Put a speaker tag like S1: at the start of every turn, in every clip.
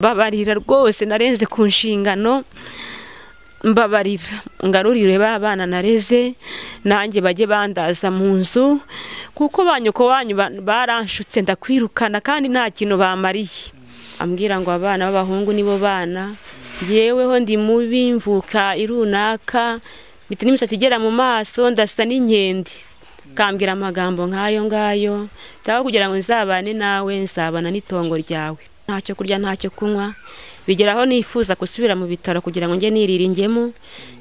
S1: babarira rwose narenze ku nshingano mbabarira ngarurire ba bana nareze nanjye bajye bandaza mu nzu kuko banyuko wanyu baranshutse ndakwirukana kandi nta kintu bamariye ambwira ngo abana b'abahungu nibo bana ngeweho ndi mubi mvuka irunaka bite n'imisatsi igera mu maso ndasa n'inkende kambwira amagambo nk'ayo ngayo taho kugira ngo nzabane nawe nzabana n'itongo ryawe ntacyo kurya ntacyo kunywa bigeraho nifuza gusubira mu bitaro kugira ngo nge niriringemo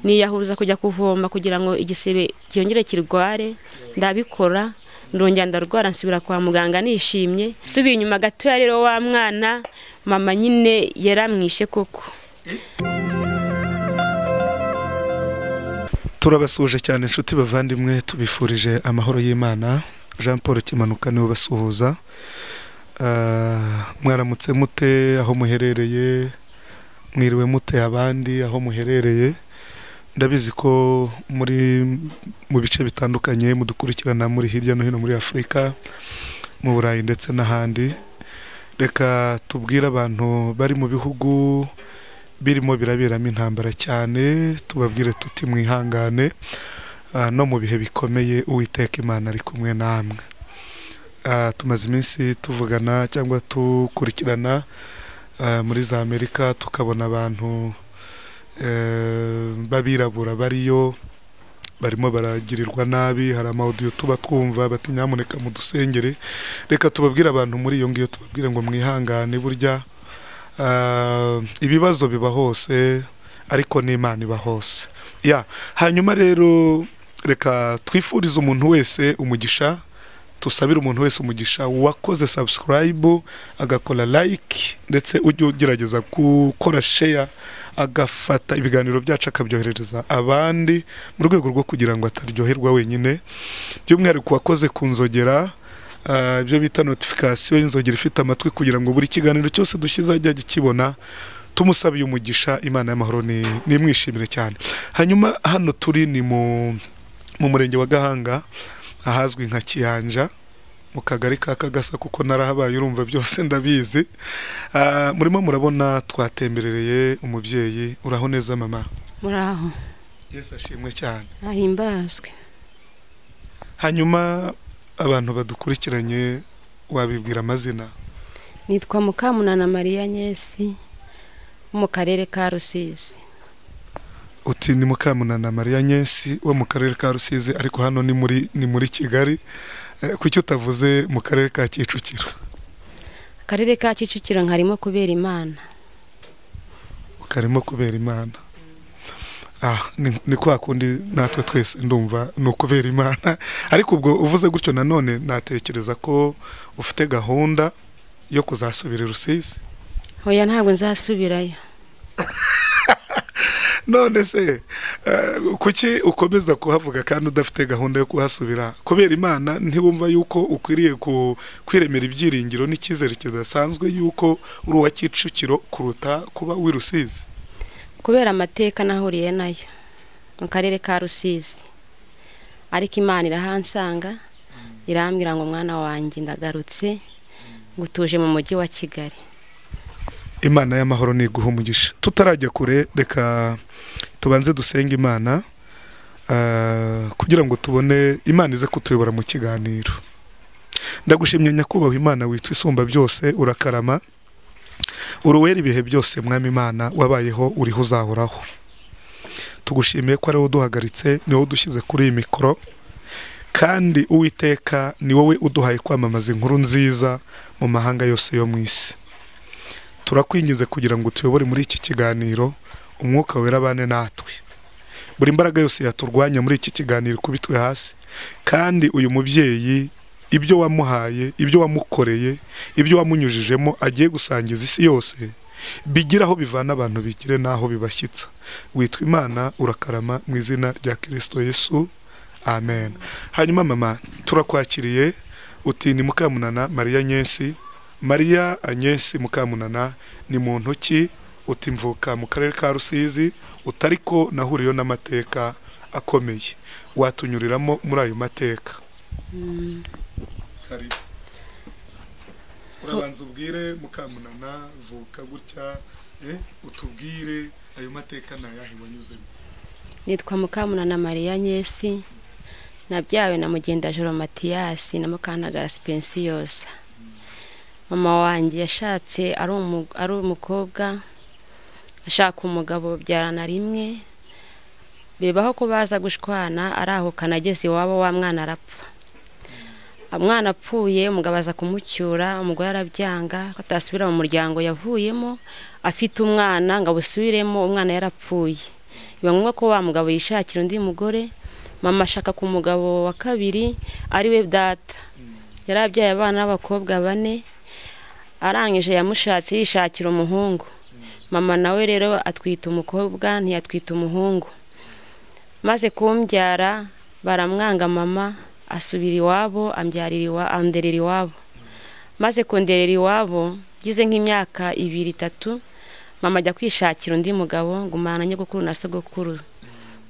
S1: niyahuza kujya kuvoma kugira ngo igisebe cyongere kirware ndabikora ndongera ndarwara nsubira kwa muganga nishimye subiye inyuma gato ya rero wa mwana mama nyine yaramwishe koko.
S2: Turabasuje cyane inshuti bavandimwe tubifurije amahoro y'Imana. Jean Paul Kimanuka niwe basuhuza. Mwaramutse mute aho muherereye, mwiriwe mute abandi aho muherereye. Ndabizi ko muri mu bice bitandukanye mudukurikirana muri hirya no hino muri Afrika, mu Burayi ndetse n'ahandi. Reka tubwire abantu bari mu bihugu birimo biraberamo intambara cyane, tubabwire tuti mwihangane no mu bihe bikomeye Uwiteka Imana ari kumwe namwe. Tumaze iminsi tuvugana cyangwa tukurikirana muri za Amerika tukabona abantu babirabura bariyo barimo baragirirwa nabi, hari amaudio tuba twumva bati nyamuneka mu dusengere. Reka tubabwire abantu muri iyo ngiyo tubabwire ngo mwihangane, burya ibibazo biba hose ariko n'Imana iba hose. Hanyuma rero reka twifurize umuntu wese umugisha, tusabire umuntu wese umugisha wakoze subscribe agakora like ndetse ujye ugerageza gukora share agafata ibiganiro byacu akabyoherereza abandi mu rwego rwo kugira ngo ataryoherwa wenyine. By'umwihariko wakoze kunzogera ibyo bita notification y'inzogera ifite amatwi kugira ngo buri kiganiro cyose dushyize ajya gikibona. Tumusabiye umugisha, Imana y'amahoro ni mwishimire cyane. Hanyuma hano turi ni mu murenge wa Gahanga ahazwi nka Kiyanja mu kagari ka Kagasa kuko narahabaye urumva byose ndabizi. Murimo murabona twatemberereye umubyeyi. Uraho neza mama?
S1: Muraho.
S2: Yesu ashimwe cyane.
S1: Ahimbazwe.
S2: Hanyuma abantu badukurikiranye wabibwira amazina?
S1: Nitwa Mukamunana Maria Nyesi mu karere ka Rusizi.
S2: Uti ni Mukamunana Maria Nyesi wo mu karere ka Rusizi, ariko hano ni muri Kigali. Kuki utavuze mu karere ka Kicukiro?
S1: Akarere ka Kicukiro nkarimo kubera Imana.
S2: Ukarimo kubera Imana. Ni kwa kundi natwe twese ndumva no kubera Imana. Ariko ubwo uvuze gutyo nanone natekereza ko ufite gahunda yo kuzasubira Rusizi.
S1: Hoya ntabwo nzasubirayo.
S2: None se kuki ukomeza kuhavuga kandi udafite gahunda yo kuhasubira? Kubera Imana ntibumva yuko ukwiriye kwiremera ibyiringiro n'icyizere kidasanzwe yuko uri uwa Kicukiro kuruta kuba wi Rusizi?
S1: Kubera amateka nahuriye nayo mu karere ka Rusizi, ariko Imana irahansanga irambwira ngo mwana wanjye ndagarutse ngutuje mu mujyi wa Kigali.
S2: Imana y'amahoro ni guha umugisha. Tutarajya kure reka tubanze dusenge Imana kugira ngo tubone Imana ize kutuyobora mu kiganiro. Ndagushimye nyakubahwa Imana witwa Isumba byose, urakarama uruwera ibihe byose. Mwami Imana wabayeho uriho uzahoraho. Tugushimiye ko ari wowe uduhagaritse, ni wowe udushyize kuri iyi mikoro, kandi Uwiteka ni wowe uduhaye kwamamaza inkuru nziza mu mahanga yose yo mu isi. Turakwinginze kugira ngo tuyobore muri iki kiganiro, umwuka wera bane natwe. Buri mbaraga yose yaturwanya muri iki kiganiro kubitwe hasi, kandi uyu mubyeyi ibyo wamuhaye, ibyo wamukoreye, ibyo wamunyujijemo agiye gusangiza isi yose, bigiraho bivana abantu bigire naho bibashyitsa. Witwa Imana urakarama mu izina rya Kristo Yesu. Amen. Hanyuma mama turakwakiriye. Uti ni Mukamunana Maria Nyesi. Maria Nyesi Mukamunana ni muntu ki? Uti mvuka mu karere ka Rusizi, utariko nahuriyo n'amateka akomeye. Watunyuriramo muri ayo mateka? urabanza ubwire Mukamunana vuka gutya utubwire ayo mateka nayahe wanyuzemo.
S1: Nitwa Mukamunana Maria Nyesi, nabyawe na Mugendajoro Matiyasi na Mukantagara Spensiyosa. Mama wanjye yashatse ari umukobwa, ashaka umugabo byarana rimwe, bibaho ko baza gushwana, araho kanageze iwabo wa mwana arapfa. Umwana apfuye, umugabo aza kumucyura, umugore arabyanga ko atasubira mu muryango yavuyemo, afite umwana ngo abusubiremo, umwana yarapfuye. Biba ngombwa ko wa mugabo yishakira undi mugore. Mama ashaka ku mugabo wa kabiri ari we data. Yarabyaye abana b'abakobwa 4, arangije yamushatse yishakira umuhungu. Mama nawe rero atwita umukobwa, ntiyatwita umuhungu. Maze kumbyara baramwanga, mama asubira iwabo, anderera iwabo. Maze kunderera iwabo gize nk'imyaka 2-3, mama ajya kwishakira undi mugabo, ngumana nyogokuru na sogokuru.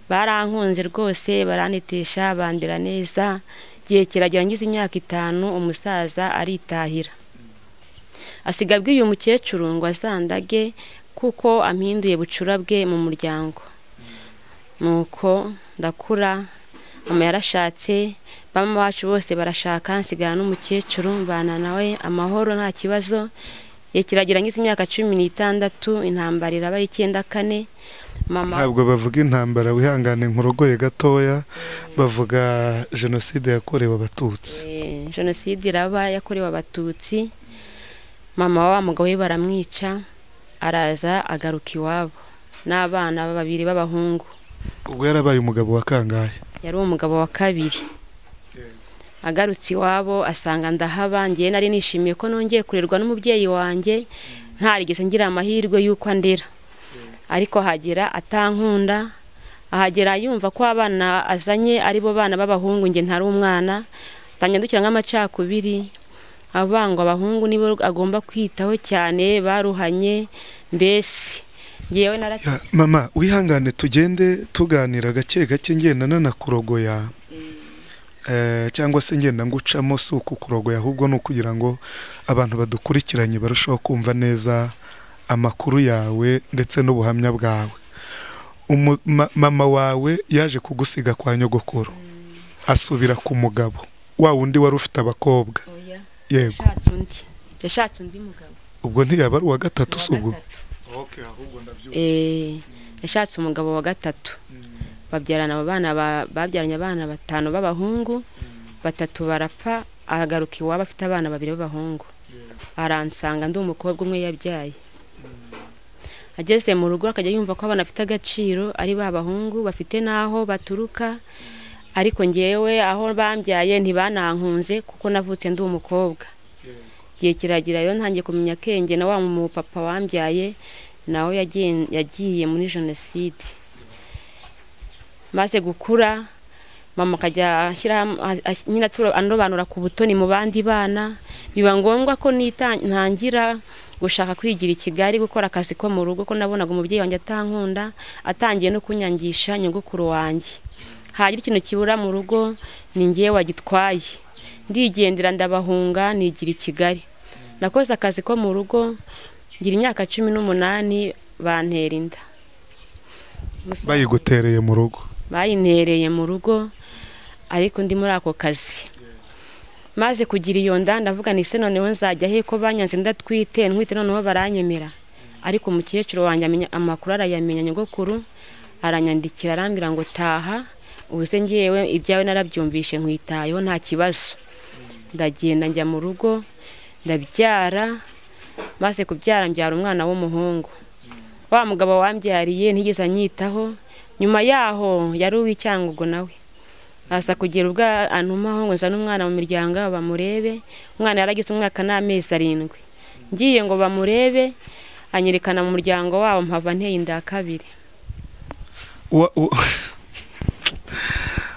S1: Barankunze rwose, baranitesha, bandera neza. Gihe kiragera ngize imyaka 5, umusaza aritahira. Asiga abwiye umukecuru ngo azandage kuko ampinduye bucura bwe mu muryango. Nuko ndakura, mama yarashatse, bama bacu bose barashaka, nsigara n'umukecuru, mbana nawe amahoro nta kibazo. Yekiragira ngize imyaka 16, intambara iraba 94. Mama
S2: ntabwo bavuga intambara, wihangane nkurogoye gatoya, bavuga jenoside yakorewe abatutsi.
S1: Jenoside iraba yakorewe abatutsi. Mama wa mugabo we baramwica, araza agaruka iwabo n'abana 2 b'abahungu.
S2: Ubwo yarabaye umugabo wa kangahe?
S1: Yari umugabo wa 2. Agarutse iwabo asanga ndahaba, ngiye nari nishimiye ko nongeye kurerwa n'umubyeyi wanjye, ntarigeze ngira amahirwe yuko andera. Ariko hagera atankunda, ahagera yumva ko abana azanye ari bo bana b'abahungu, nge ntari umwana. Tanyandukira nk'amacakubiri, abangwa abahungu nibo agomba kwitaho cyane, baruhanye. Mbese ngewe
S2: mama wihangane tugende tuganira gake gake, ngenda nanakurogoya cyangwa se ngenda ngucamo, si ukukurogoya ahubwo no kugira ngo abantu badukurikiranye barushaho kumva neza amakuru yawe ndetse n'ubuhamya bwawe. Mama wawe yaje kugusiga kwa nyogokuru, asubira ku mugabo wa wundi wari ufite abakobwa. Yego,
S1: yashatse undi mugabo.
S2: Ubwo ntiyaba ari uwa 3 subwo? Okay, ahubwo ndabyumva.
S1: Yashatse umugabo wa 3. Babyarana abana, babyaranye abana 5 b'abahungu, 3 barapfa, ahagaruka iwabo afite abana 2 b'abahungu. Aransanga ndi umukobwa umwe yabyaye. Ageze mu rugo akajya yumva ko abana afite agaciro, ari b'abahungu bafite naho baturuka. Ariko ngewe aho bambyaye ntibanankunze kuko navutse ndi umukobwa. Gihe kiragira yo ntangiye kumenya kenge, na wa mu papa wambyaye nawe yagiye muri jenoside. Maze gukura, mama akajya ashyira nyina anobanura ku butoni mu bandi bana. Biba ngombwa ko ntangira gushaka kwigira i Kigali, gukora akazi ko mu rugo, ko nabonaga umubyeyi wanjye atankunda, atangiye no kunyangisha nyogokuru wanjye. Hagira ikintu kibura mu rugo, ni ngiye wagitwaye. Ndigendera ndabahunga, nigira i Kigali. Nakoze akazi ko mu rugo, ngira imyaka 18, bantera inda.
S2: Bayigutereye mu rugo?
S1: Bayintereye mu rugo, ariko ndi muri ako kazi. Maze kugira iyo nda, ndavuga ni se noneho nzajya he ko banyanze ndatwite, ntwite noneho baranyemera. Ariko umukecuru wanjye amenya amakuru, arayamenya, nyogokuru aranyandikira arambira ngo taha, ubuze ngiyewe ibyawe narabyumvishe, nkwitayeho nta kibazo. Ndagenda njya mu rugo, ndabyara. Maze kubyara mbyara umwana w'umuhungu. Wa mugabo wambyariye ntigeze anyitaho. Nyuma yaho yari uw'Icyangugu nawe. Asa kugira ubwo antumaho ngo nzane umwana mu miryango bamurebe. Umwana yaragize umwaka n'amezi 7. Ngiye ngo bamurebe, anyerekana mu muryango wabo, mpava nteye inda 2.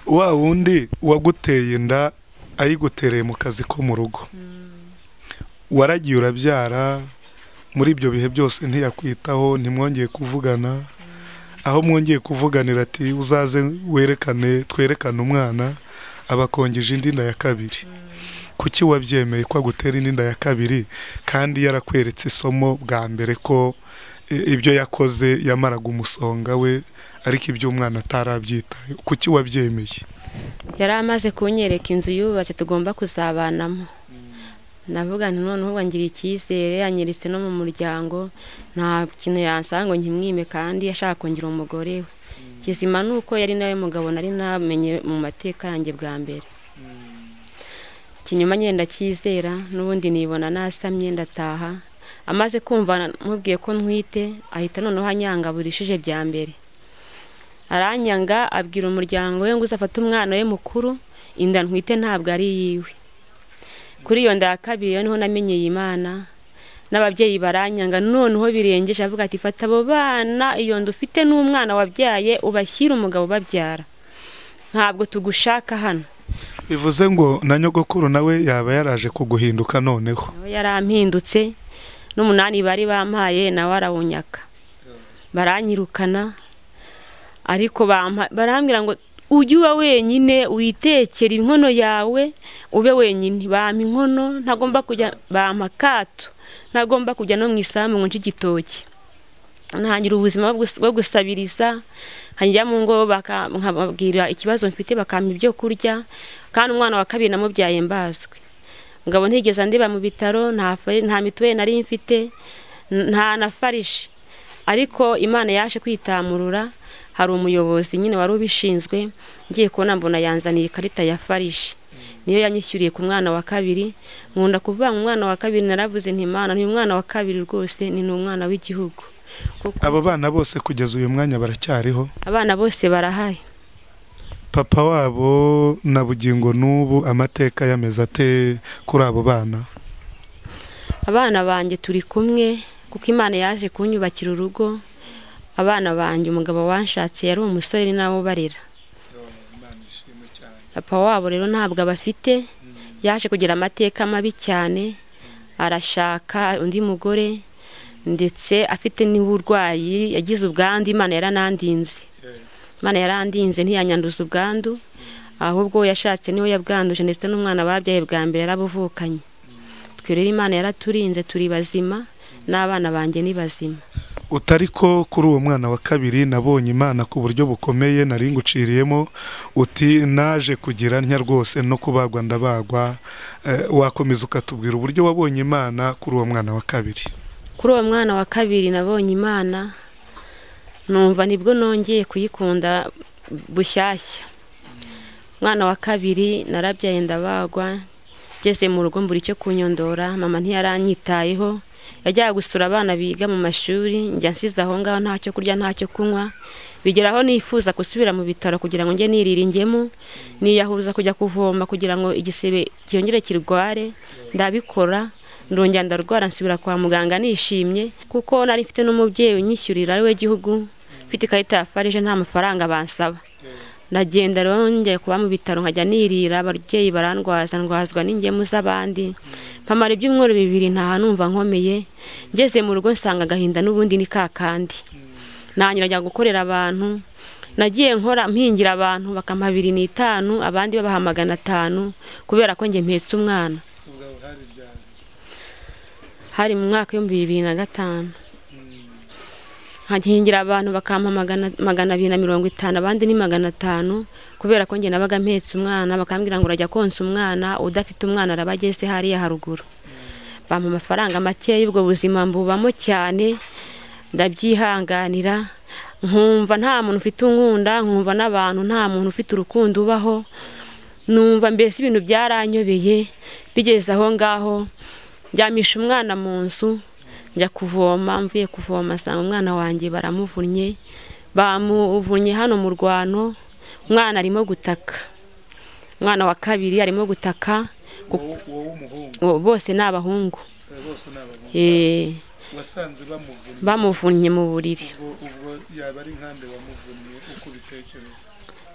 S2: Wa wundi waguteye inda ayigutereye mu kazi ko mu rugo, waragiye urabyara, muri ibyo bihe byose ntiyakwitaho, ntimwongeye kuvugana? Aho mwongeye kuvuganira ati uzaze twerekane umwana, abakongeje indi nda ya 2. kuki wabyemeye ko agutera inda ya kabiri kandi yarakweretse isomo bwa mbere ko ibyo yakoze yamaraga umusonga we ariko iby'umwana atarabyitaye? Kuki wabyemeye?
S1: yari amaze kunyereka inzu yubatse tugomba kuzabanamo. Navuga nti noneho ngira icyizere, yanyeretse no mu muryango nta kintu yansanga ngo nkimwime kandi yashaka kongera umugore we. Kizima nuko yari nawe mugabo nari namenye mu mateka yanjye bwa mbere. Kinyuma ngenda cyizera n'ubundi nibona nasamye ndataha. Amaze kumva mubwiye ko ntwite ahita noneho anyangaburishije bya mbere. Aranyanga abwira umuryango we ngo uzafata umwana we mukuru, inda ntwite ntabwo ari yiwe. Kuri iyo nda ya kabiri niho namenyeye Imana, n'ababyeyi baranyanga noneho birengeje, avuga ati fata abo bana, iyo nda ufite n'umwana wabyaye ubashyira umugabo babyara, ntabwo tugushaka hano.
S2: Bivuze ngo na nyogokuru nawe yaba yaraje kuguhinduka noneho?
S1: Yarampindutse, n'umunani bari bampaye nawe arawunyaka, baranyirukana. Ariko barambwira ngo ujye uba wenyine witekera inkono yawe ube wenyine. Bampa inkono, ntagomba kujya, bampa kato, ntagomba kujya no mu isambu ngo nce igitoki. Ntangira ubuzima bwo gusabiriza, nkajya mu ngo nkababwira ikibazo mfite bakampa ibyo kurya, kandi umwana wa kabiri namubyaye mbazwe. Ngabo ntigeze ndiba mu bitaro, nta mituweli nari mfite, nta na farishi. Ariko Imana yaje kwitamurura, hari umuyobozi nyine wari ubishinzwe, ngiye kubona mbona yanzaniye ikarita ya farishi, niyo yanyishyuriye ku mwana wa kabiri. Nkunda kuvuga mu mwana wa kabiri, naravuze nti Imana ni umwana wa kabiri rwose, ni umwana w'igihugu.
S2: Abo bana bose kugeza uyu mwanya baracyariho?
S1: Abana bose barahari.
S2: Papa wabo na bugingo n'ubu amateka yameze ate kuri abo bana?
S1: Abana banjye turi kumwe kuko Imana yaje kunyubakira urugo. Abana banjye umugabo wanshatse yari umusore nawo barera. Papa wabo rero ntabwo abafite, yaje kugira amateka mabi cyane, arashaka undi mugore ndetse afite n'uburwayi, yagize ubwandu. Imana yaranandinze, Imana yarandinze ntiyanyanduza ubwandu, ahubwo yashatse niwe yabwanduje, ndetse n'umwana babyaye bwa mbere yarabuvukanye. Twe rero Imana yaraturinze turi bazima, n'abana banjye ni bazima.
S2: Utariko kuri uwo mwana wa kabiri nabonye Imana ku buryo bukomeye, nari nguciriyemo uti naje kugira ntya rwose no kubagwa ndabagwa. Wakomeza ukatubwira uburyo wabonye Imana kuri uwo mwana wa kabiri?
S1: Kuri uwo mwana wa kabiri nabonye Imana, numva nibwo nongeye kuyikunda bushyashya. Mwana wa kabiri narabyaye ndabagwa, ngeze mu rugo mbura icyo kunyondora, mama ntiyaranyitayeho, yajyaga gusura abana biga mu mashuri, njya nsize aho ngaho ntacyo kurya ntacyo kunywa. Bigeraho nifuza gusubira mu bitaro kugira ngo njye niriringemo, niyahuza kujya kuvoma kugira ngo igisebe cyongere kirware, ndabikora. Ndongera ndarwara nsubira kwa muganga nishimye, kuko nari mfite n'umubyeyi unyishyurira ari we gihugu, mfite ikarita ya farije nta mafaranga bansaba. Nagenda rero njya kuba mu bitaro nkajya nirira, ababyeyi barandwaza, ndwazwa n'ingemu z'abandi. Mpamara ibyumweru 2 ntaha numva nkomeye. Ngeze mu rugo nsanga agahinda n'ubundi ni kakandi. Nanyira gukorera abantu, nagiye nkora mpingira abantu bakampa 2,500, abandi babaha 500 kubera ko nge mpetse umwana. Hari mu mwaka wa 2005. Nkahingira abantu bakampa 250, abandi ni 500 kubera ko nge nabaga mpetse umwana. Bakambwira ngo urajya konsa umwana, udafite umwana arabageze hariya haruguru. Bampa amafaranga make y'ubwo buzima mbubamo cyane, ndabyihanganira. Nkumva nta muntu ufite unkunda, nkumva n'abantu nta muntu ufite urukundo ubaho. Numva mbese ibintu byaranyobeye. Bigeze aho ngaho njyamisha umwana mu nzu, njya kuvoma. Mvuye kuvoma sanga umwana wanjye baramuvunnye, bamuvunye hano mu rwano. Umwana arimo gutaka, umwana wa kabiri arimo gutaka. Bose ni abahungu.
S2: Wasanze
S1: bamuvunnye mu buriri.
S2: Ubwo yaba ari nkande wamuvunnye uko bitekereza?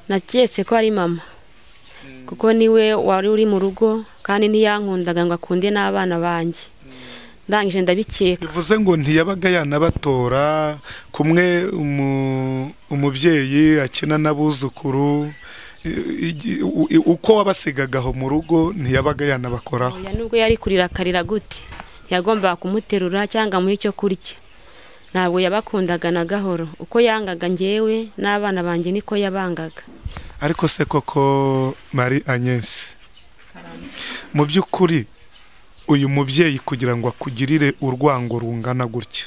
S1: Naketse ko ari mama, kuko niwe wari uri mu rugo kandi ntiyankundaga ngo akunde n'abana banjye. Ndangije ndabikeka.
S2: Bivuze ngo ntiyabaga yanabatora kumwe umubyeyi akina n'abuzukuru, uko wabasigagaho mu rugo ntiyabaga yanabakoraho?
S1: nubwo yari kurira akarira gute yagombaga kumuterura cyangwa amuha icyo kurya. Ntabwo yabakundaga na gahoro. Uko yangaga njyewe n'abana banjye niko yabangaga.
S2: Ariko se koko Marie Agnes, mu by'ukuri uyu mubyeyi kugira ngo akugirire urwango rungana gutya,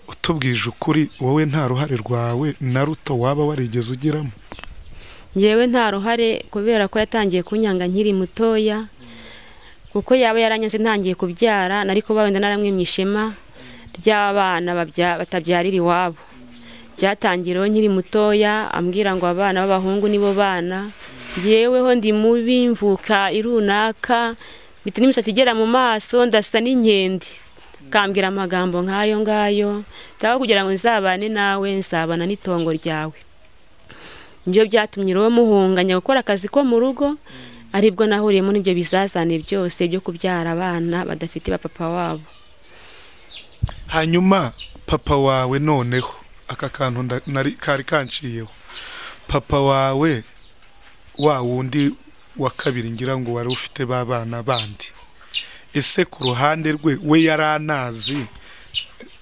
S2: utubwije ukuri, wowe nta ruhare rwawe na ruto waba warigeze ugiramo?
S1: Njyewe nta ruhare, kubera ko yatangiye kunyanga nkiri mutoya, kuko yaba yaranyanze ntangiye kubyara nariko wenda naramwimye ishema ry'abana batabyarira iwabo. Byatangiriyeho nkiri mutoya, ambwira ngo abana b'abahungu nibo bana, njyeweho ndi mubi, mvuka irunaka, bita n'imisatsi igera mu maso, ndasa n'inkende. Kambwira amagambo nk'ayo ngayo, taho kugira ngo nzabane nawe, nsabana n'itongo ryawe. Nibyo byatumye rero muhunganya gukora akazi ko mu rugo, aribwo nahuriyemo n'ibyo bizazane byose byo kubyara abana badafite ba papa wabo.
S2: Hanyuma papa wawe noneho aka kantu kari kanciyeho, papa wawe wa wundi wa kabiri ngira ngo wari ufite babana bandi, ese ku ruhande rwe we yaranazi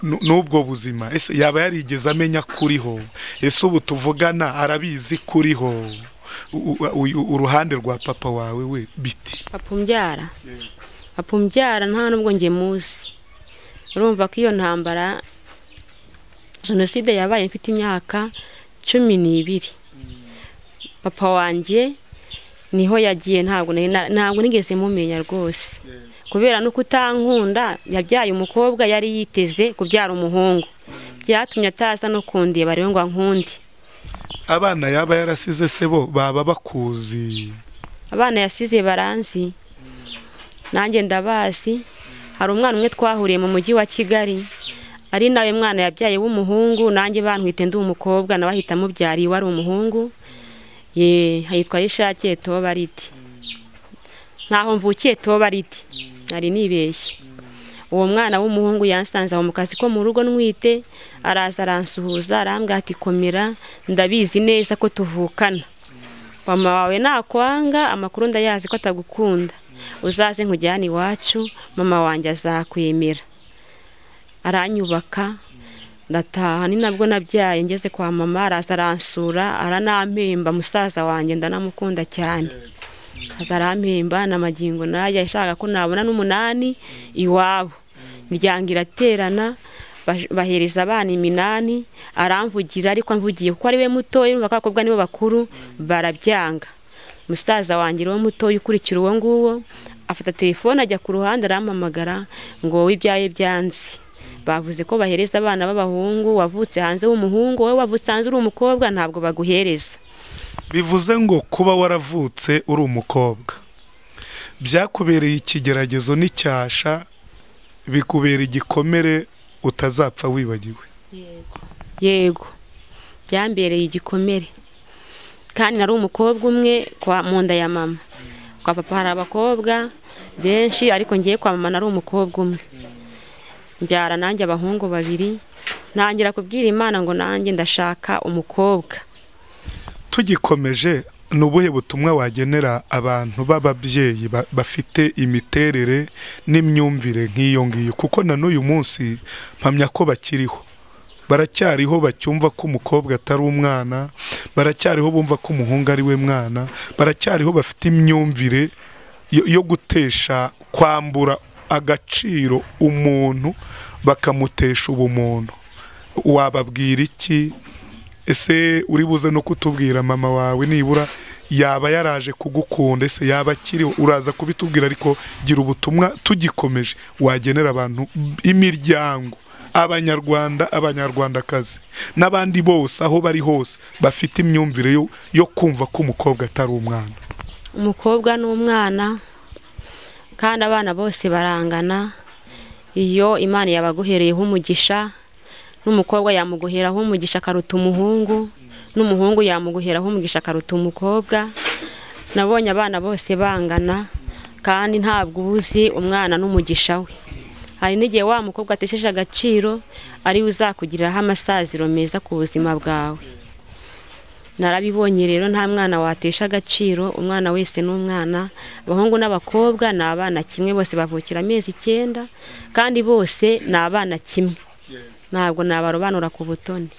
S2: n'ubwo buzima? Ese yaba yarigeze amenya kuriho? Ese ubu tuvugana arabizi kuriho? Uruhande rwa papa wawe we biti?
S1: Papa umbyara nta nubwo nge muzi. Urumva ko iyo ntambara jenoside yabaye mfite imyaka 12. Papa wanjye niho yagiye, ntabwo nigeze mumenya rwose, kubera no kutankunda. Yabyaye umukobwa yari yiteze kubyara umuhungu, byatumye ataza no kundeba rero ngo ankunde.
S2: Abana yaba yarasize se bo baba bakuzi?
S1: Abana yasize baranzi, nanjye ndabazi. Hari umwana umwe twahuriye mu mujyi wa Kigali, ari nawe mwana yabyaye w'umuhungu, nanjye bantwite ndi umukobwa, nawe ahita mubyari wari umuhungu. Hayitwa Ishake Tobariti. Ntaho mvukiye Tobariti, nari nibeshye. Uwo mwana w'umuhungu yansanze aho mu kazi ko mu rugo nwite, araza aransuhuza, arambwira ati komera, ndabizi neza ko tuvukana. Mama wawe nakwanga, amakuru ndayazi ko atagukunda, uzaze nkujyane iwacu, mama wanjye azakwemera. Aranyubaka, ndataha. Ni nabwo nabyaye, ngeze kwa mama araza aransura, aranampemba. Musaza wanjye ndanamukunda cyane, azarampemba n'amagingo naye yashaka ko nabona n'umunani iwabo. Imiryango iraterana, bahereza abana 8, aramvugira, ariko amvugiye kuko ari we mutoya, urumva ko abakobwa nibo bakuru, barabyanga. Musaza wanjye rero mutoya ukurikira uwo nguwo, afata telefone ajya ku ruhande arampamagara ngo wibyaye byanze. Bavuze ko bahereza abana b'abahungu, wavutse hanze w'umuhungu, wowe wavutse hanze uri umukobwa ntabwo baguhereza.
S2: Bivuze ngo kuba waravutse uri umukobwa byakubereye ikigeragezo n'icyasha, bikubera igikomere utazapfa wibagiwe?
S1: Yego, byambereye igikomere. Kandi nari umukobwa umwe mu nda ya mama. Kwa papa hari abakobwa benshi, ariko ngiye kwa mama nari umukobwa umwe. Mbyara nanjye abahungu 2, ntangira kubwira Imana ngo nanjye ndashaka umukobwa.
S2: Tugikomeje, nubuhe butumwa wagenera abantu b'ababyeyi bafite imiterere n'imyumvire nk'iyo ngiyo? Kuko na n'uyu munsi mpamya ko bakiriho, baracyariho bacyumva ko umukobwa atari umwana, baracyariho bumva ko umuhungu ari we mwana, baracyariho bafite imyumvire yo gutesha, kwambura agaciro umuntu bakamutesha ubumuntu. Wababwira iki? Ese uri buze no kutubwira mama wawe nibura yaba yaraje kugukunda, ese yaba akiriho? Uraza kubitubwira, ariko gira ubutumwa tugikomeje wagenera abantu, imiryango, abanyarwanda, abanyarwandakazi n'abandi bose aho bari hose bafite imyumvire yo kumva ko umukobwa atari umwana.
S1: Umukobwa n'umwana, kandi abana bose barangana. Iyo Imana yabaguhereyeho umugisha, n'umukobwa yamuguheraho umugisha akaruta umuhungu, n'umuhungu yamuguheraho umugisha akaruta umukobwa. Nabonye abana bose bangana, kandi ntabwo uzi umwana n'umugisha we. Hari n'igihe wa mukobwa atesheje agaciro, ari uzakugiriraho amasaziro meza ku buzima bwawe. narabibonye rero nta mwana watesha agaciro, umwana wese n'umwana, abahungu n'abakobwa ni abana kimwe, bose bavukira amezi 9 kandi bose ni abana kimwe, ntabwo nabarobanura ku butoni.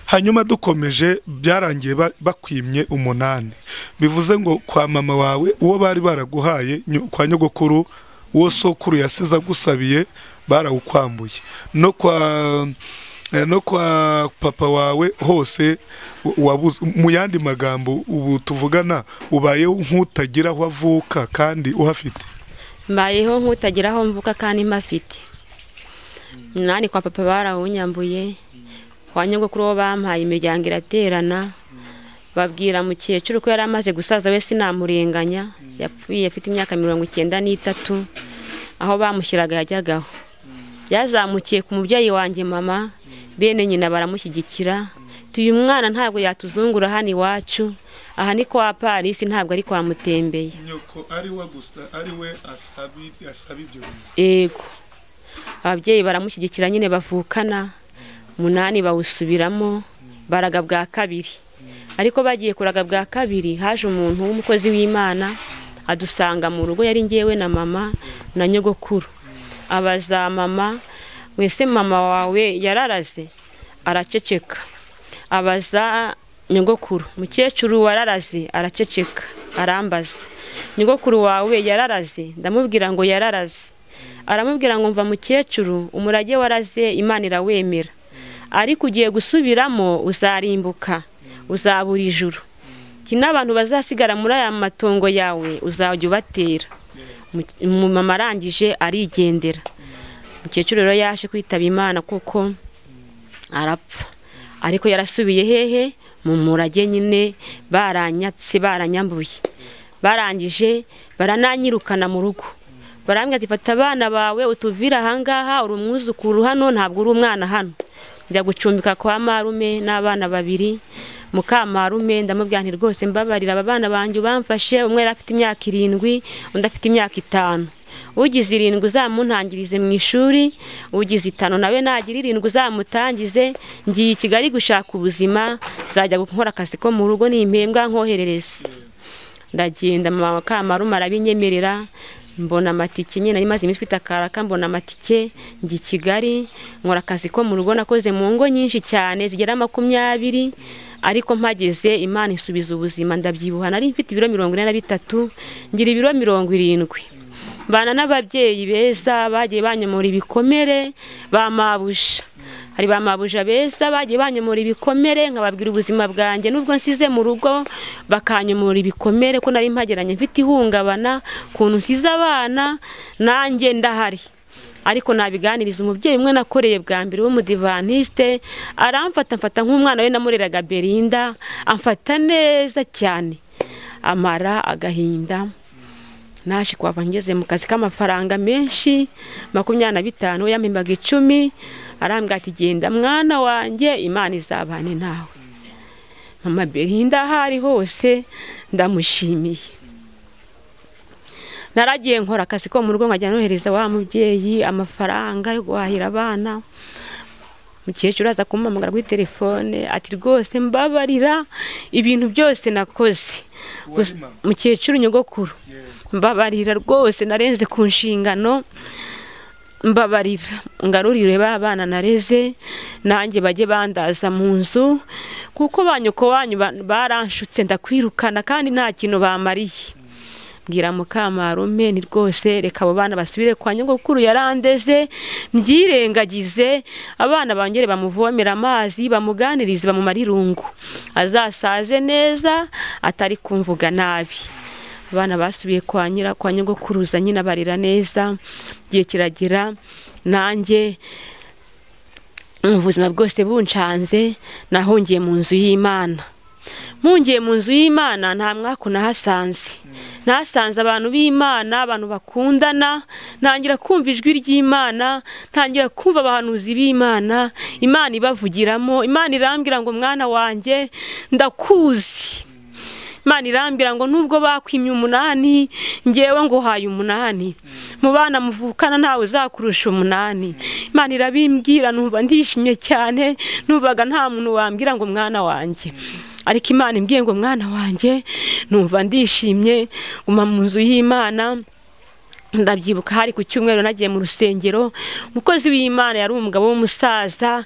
S2: Hanyuma dukomeje byarangiye bakwimye 8, bivuze ngo kwa mama wawe uwo bari baraguhaye kwa nyogokuru uwo sokuru yasize agusabiye barawukwambuye, no kwa papa wawe hose wabuze. Mu yandi magambo ubu tuvugana ubayeho nk'utagira aho avuka kandi uhafite.
S1: Mbayeho nk'utagira aho mvuka kandi mpafite. Nani kwa papa barawunyambuye, kwa nyogokuru bo bampaye imiryango iraterana, babwira mukecuru ko yari amaze gusaza we sinamurenganya, yapfuye afite imyaka 93, aho bamushyiraga yajyagaho. Yazamukiye ku mubyeyi wanjye mama, bene nyina baramushyigikira, tuyu mwana ntabwo yatuzungura hano iwacu, aha ni kwa Paris, ntabwo ari kwa Mutembeye.
S2: Nyoko ari we gusa, ari we asabi ibyo bintu.
S1: Yego, ababyeyi baramushyigikira nyine bavukana 8 bawusubiramo baraga bwa kabiri. Ariko bagiye kuraga bwa kabiri haje umuntu w'umukozi w'Imana adusanga mu rugo, yari ngewe na mama na nyogokuru. Abaza mama, wese mama wawe yararaze? Araceceka. Abaza nyogokuru, mukecuru wararaze? Araceceka. Arambaza, nyogokuru wawe yararaze? Ndamubwira ngo yararaze. Aramubwira ngo mva mukecuru, umurage waraze Imana irawemera, ariko ugiye gusubiramo uzarimbuka, uzabura ijuru. N'abantu bazasigara muri aya matongo yawe uzajya ubatera. Mama arangije arigendera. Mukecuru rero yaje kwitaba Imana kuko arapfa, ariko yarasubiye hehe? Mu murage nyine baranyatse, baranyambuye. Barangije barananyirukana mu rugo, barambwira ati fata abana bawe utuvira ahangaha, uri umwuzukuru hano, ntabwo uri umwana hano. Njya gucumbika kwa marume n'abana 2. Mukamarume ndamubwira nti rwose mbabarira aba bana banjye bamfashe, umwe yari afite imyaka 7 undi afite imyaka 5. Ugize 7 uzamuntangirize mu ishuri, ugize 5 nawe nagira 7 uzamutangize. Ngiye i Kigali gushaka ubuzima, zajya gukora akazi ko mu rugo n'impembwa nkoherereza. Ndagenda mama Kamarume arabinyemerera, mbona amatike nyine nari maze iminsi bitakaraka, mbona amatike ngi Kigali, nkora akazi ko mu rugo. Nakoze mu ngo nyinshi cyane zigera 20, ariko mpageze Imana isubiza ubuzima ndabyibuha. Nari mfite ibiro 43, ngira ibiro 70. Bana n'ababyeyi beza bagiye banyomora ibikomere, bamabusha. Hari bamabuja beza bagiye banyomora ibikomere, nkababwira ubuzima bwanjye nubwo nsize mu rugo, bakanyomora ibikomere ko nari mpageranye mfite ihungabana, kuntu nsize abana nanjye ndahari. Ariko nabiganiriza umubyeyi umwe nakoreye bwa mbere w'umudivantiste, aramfata nk'umwana we namureraga Belinda, amfata neza cyane, amara agahinda. Naje kwava ngeze mu kazi k'amafaranga menshi 25, yampembaga 10. Arambwira ati genda mwana wanjye, Imana izabane nawe. Mama Belinda hari hose ndamushimiye. Naragiye nkora akazi ko mu rugo, nkajya nohereza wa mubyeyi amafaranga yo guhahira abana. Mukecuru aza kumpamagara kuri telefone ati rwose mbabarira ibintu byose nakoze. Mukecuru nyogokuru, mbabarira rwose narenze ku nshingano, mbabarira ngarurire ba bana nareze, nanjye bajye bandaza mu nzu, kuko banyoko wanyu baranshutse ndakwirukana kandi nta kintu bamariye. Mbwira Mukamarume ni rwose reka abo bana basubire kwa nyogokuru yarandeze, mbyirengagize, abana bangere bamuvomera amazi, bamuganirize, bamumarirungu, azasaze neza atari kumvuga nabi. Abana basubiye kwa nyogokuruza nyina barira neza. Giye kiragira nanjye ubuzima bwose buncanze, nahungiye mu nzu y'Imana. Mungiye mu nzu y'Imana nta mwako nahasanze. Nasanze abantu b'Imana, abantu bakundana, ntangira kumva ijwi ry'Imana, ntangira kumva abahanuzi b'Imana, Imana ibavugiramo. Imana irambwira ngo mwana wanjye ndakuzi. Imana irambira ngo nubwo bakwimye 8 ngewe ngo haye 8 mu bana muvukana ntawe uzakurusha 8. Imana irabimbwira numva ndishimye cyane, nuvaga nta muntu wambwira ngo mwana wanjye, ariko Imana imbwiye ngo mwana wanjye, numva ndishimye guma mu nzu y'Imana. Ndabyibuka hari ku cyumweru nagiye mu rusengero, umukozi w'Imana yari umugabo w'umusaza,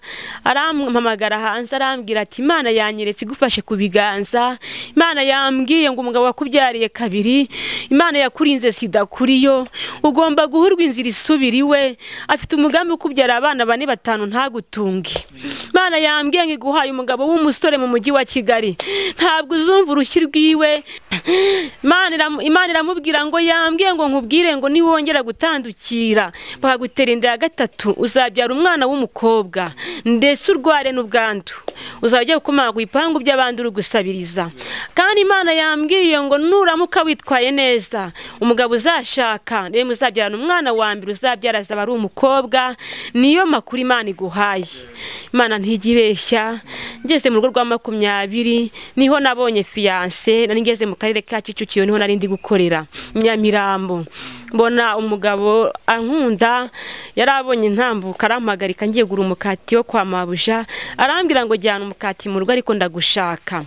S1: arampamagara hanze arambwira ati Imana yanyeretse igufashe ku biganza, Imana yambwiye ngo umugabo wakubyariye 2, Imana yakurinze sida kuriyo, ugomba guhurwa inzira isubira iwe, afite umugambi ukubyara abana 4 5 ntagutunge. Imana yambwiye ngo iguhaye umugabo w'umusore mu mujyi wa Kigali, ntabwo uzumva urushyi rwiwe. Imana iramubwira ngo yambwiye ngo nkubwire ngo niwongera gutandukira bakagutera inda ya 3 uzabyara umwana w'umukobwa, ndetse urware n'ubwandu, uzajya gukomanga ipangu by'abandi urugusabiriza. Kandi Imana yambwiye ngo nuramuka witwaye neza, umugabo uzashaka niwe muzabyarana umwana wa mbere uzabyara azaba ari umukobwa. Niyo makuru Imana iguhaye. Imana ntijibeshya. Ngeze mu rugo rwa 20 niho nabonye fiance, nari ngeze mu karere ka Kicukiro, niho nari ndi gukorera Nyamirambo. Mbona umugabo ankunda, yarabonye intambuka arampagarika ngiye gura umukati wo kwa mabuja, arambwira ngo jyana umukati mu rugo ariko ndagushaka.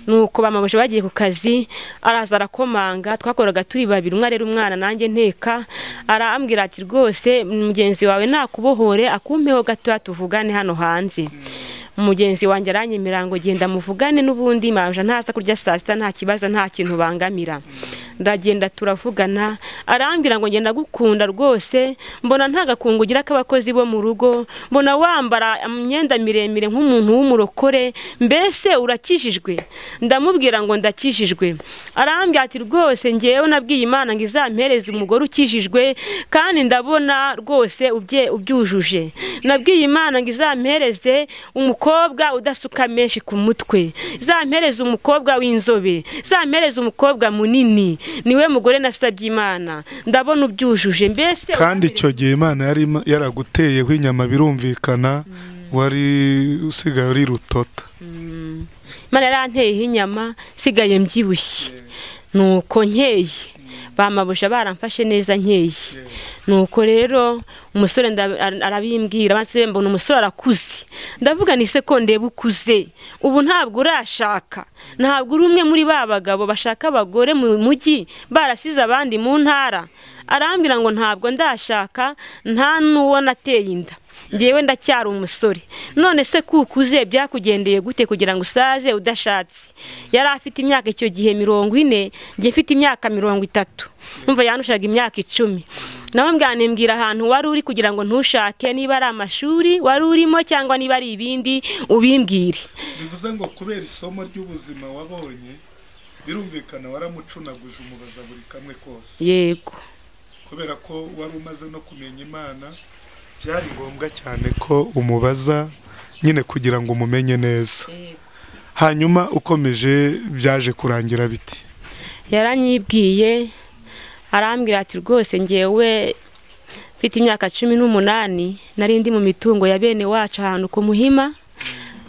S1: Nuko bamabuja bagiye ku kazi, araza arakomanga, twakoraga turi 2, umwe rero umwana nanjye nteka, arambwira ati rwose mugenzi wawe nakubohore akumpeho gato tuvugane hano hanze. Umugenzi wanjye aranyemera ngo genda muvugane, n'ubundi mabuja ntaza kurya saa sita nta kibazo nta kintu bangamira. Ndagenda turavugana, arambwira ngo ngenda gukunda rwose, mbona ntagakungugira k'abakozi bo mu rugo, mbona wambara imyenda miremire nk'umuntu w'umurokore, mbese urakijijwe? Ndamubwira ngo ndakijijwe. Arambwira ati rwose ngewe nabwiye Imana ngo izampereze umugore ukijijwe, kandi ndabona rwose ubyujuje. Nabwiye Imana ngo izampereze umukobwa udasuka menshi ku mutwe, izampereze umukobwa w'inzobe, izampereze umukobwa munini. Niwe mugore nasabye Imana, ndabona ubyujuje. Mbese
S2: kandi icyo gihe Imana yari yaraguteye nk'inyama, birumvikana wari usigaye uri rutota.
S1: Imana yaranteye inyama sigaye mbyibushye, nuko nkeye bamabusha baramfashe neza nkeye. Nuko rero umusore arabimbwira, base mbona umusore arakuze, ndavuga ni se ko ndeba ukuze, ubu ntabwo urashaka, ntabwo uri umwe muri babagabo bashaka abagore mu mujyi barasize abandi mu ntara. Arambwira ngo ntabwo ndashaka, nta nuwo nateye inda, ngewe ndacyari umusore. None se kukuze byakugendeye gute kugira ngo usaze udashatse? Yari afite imyaka icyo gihe 40, ngiye mfite imyaka 30. Numva yanushaga imyaka 10. Nawe mbwira ahantu wari uri kugira ngo ntushake, niba ari amashuri wari urimo cyangwa niba ari ibindi ubimbwire.
S2: Bivuze ngo kubera isomo ry'ubuzima wabonye, birumvikana waramucunaguje umubaza buri kamwe kose.
S1: Yego.
S2: Kubera ko wari umaze no kumenya Imana, byari ngombwa cyane ko umubaza nyine kugira ngo umumenye neza. Hanyuma ukomeje byaje kurangira biti?
S1: Yaranyibwiye, arambwira ati rwose ngewe mfite imyaka 18, nari ndi mu mitungo ya bene wacu ahantu ku Muhima,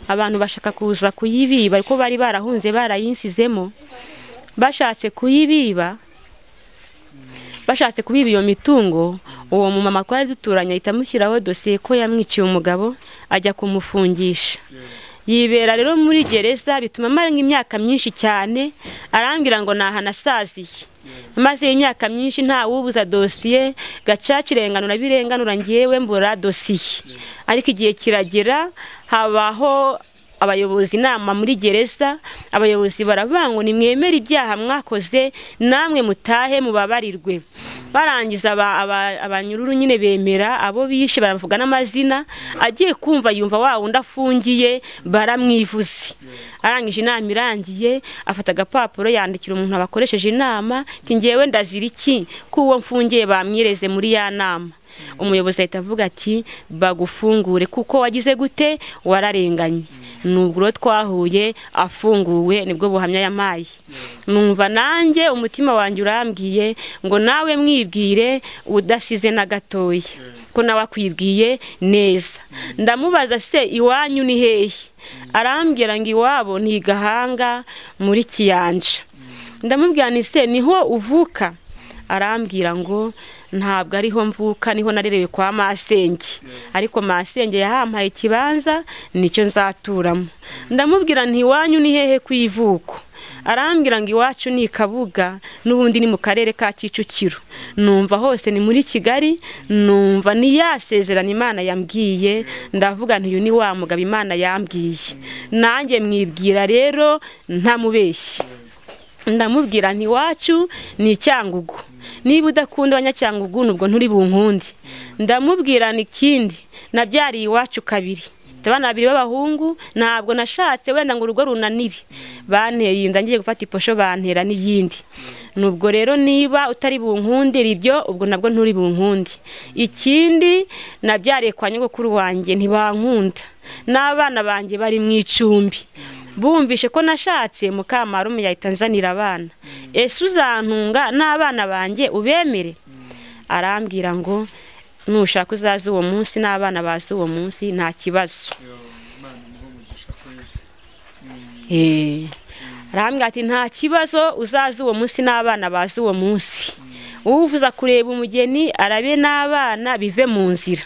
S1: abantu bashaka kuza kuyibiba ariko bari barahunze barayinsizemo, bashatse kuyibiba iyo mitungo. Uwo mu mama twari duturanye ahita amushyiraho dosiye ko yamwiciye umugabo, ajya kumufungisha. Yibera rero muri gereza, bituma mara nk'imyaka myinshi cyane. Arambwira ngo nahanasaziye, maze imyaka myinshi nta wubuza dosiye, gacaca irenganura birenganura ngewe mbura dosiye. Ariko igihe kiragera, habaho abayobozi inama muri gereza, abayobozi baravuga ngo nimwemere ibyaha mwakoze namwe mutahe mubabarirwe. Barangiza abanyururu nyine bemera, abo bishe baravuga n'amazina, agiye kumva yumva wa wundi afungiye baramwivuze. Arangije inama irangiye, afata agapapuro yandikira umuntu abakoresheje inama, ati ngewe ndazira iki kuwo mfungiye bamwireze muri ya nama. Umuyobozi ahita avuga ati bagufungure kuko wagize gute, wararenganye. Nubwo twahuye afunguwe nibwo buhamya yamaye. Numva nanjye umutima wanjye urambwiye ngo nawe mwibwire udasize na gatoya, ko nawe akwibwiye neza. Ndamubaza se iwanyu ni hehe? Arambwira ngo iwabo ni Gahanga muri Kiyanja. ndamubwira nti se niho uvuka? Arambwira ngo ntabwo ariho mvuka, niho narerewe kwa masenge, ariko masenge yahampaye ikibanza nicyo nzaturamo. Ndamubwira nti iwanyu ni hehe kwivuko? Arambwira ngo iwacu ni Kabuga, n'ubundi ni mu karere ka Kicukiro. Numva hose ni muri Kigali, numva ni yasezerana Imana yambwiye, ndavuga nti uyu ni wa mugabo Imana yambwiye. Nanjye mwibwira rero ntamubeshye. Ndamubwira nti iwacu ni Cyangugu, niba udakunda abanyacyangugu nubwo nturi bunkundi. Ndamubwira n'ikindi, nabyariye iwacu kabiri, abana babiri b'abahungu, ntabwo nashatse wenda ngo urugo runanire, banteye inda ngiye gufata iposho bantera n'iyindi. Nubwo rero niba utari bunkundira ibyo, ubwo nabwo nturi bunkundi. Ikindi, nabyariye kwa nyogokuru wanjye ntibankunda, n'abana banjye bari mu icumbi. Bumvishe ko nashatse, Mukamarume yahita nzanira abana. Ese uzantunga n'abana banjye ubemere? Arambwira ngo nushaka uzaza uwo munsi n'abana baza uwo munsi nta kibazo. Arambwira ati nta kibazo, uzaza uwo munsi n'abana baza uwo munsi. Uvuza kureba umugeni arabe n'abana bive mu nzira.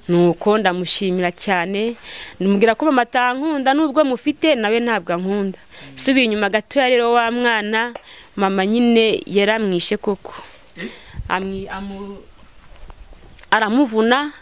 S1: Nuko ndamushimira cyane, ndamubwira ko mama atankunda nubwo mufite nawe ntabwo ankunda. Subiye inyuma gato ya rero wa mwana, mama nyine yaramwishe koko. Aramuvuna,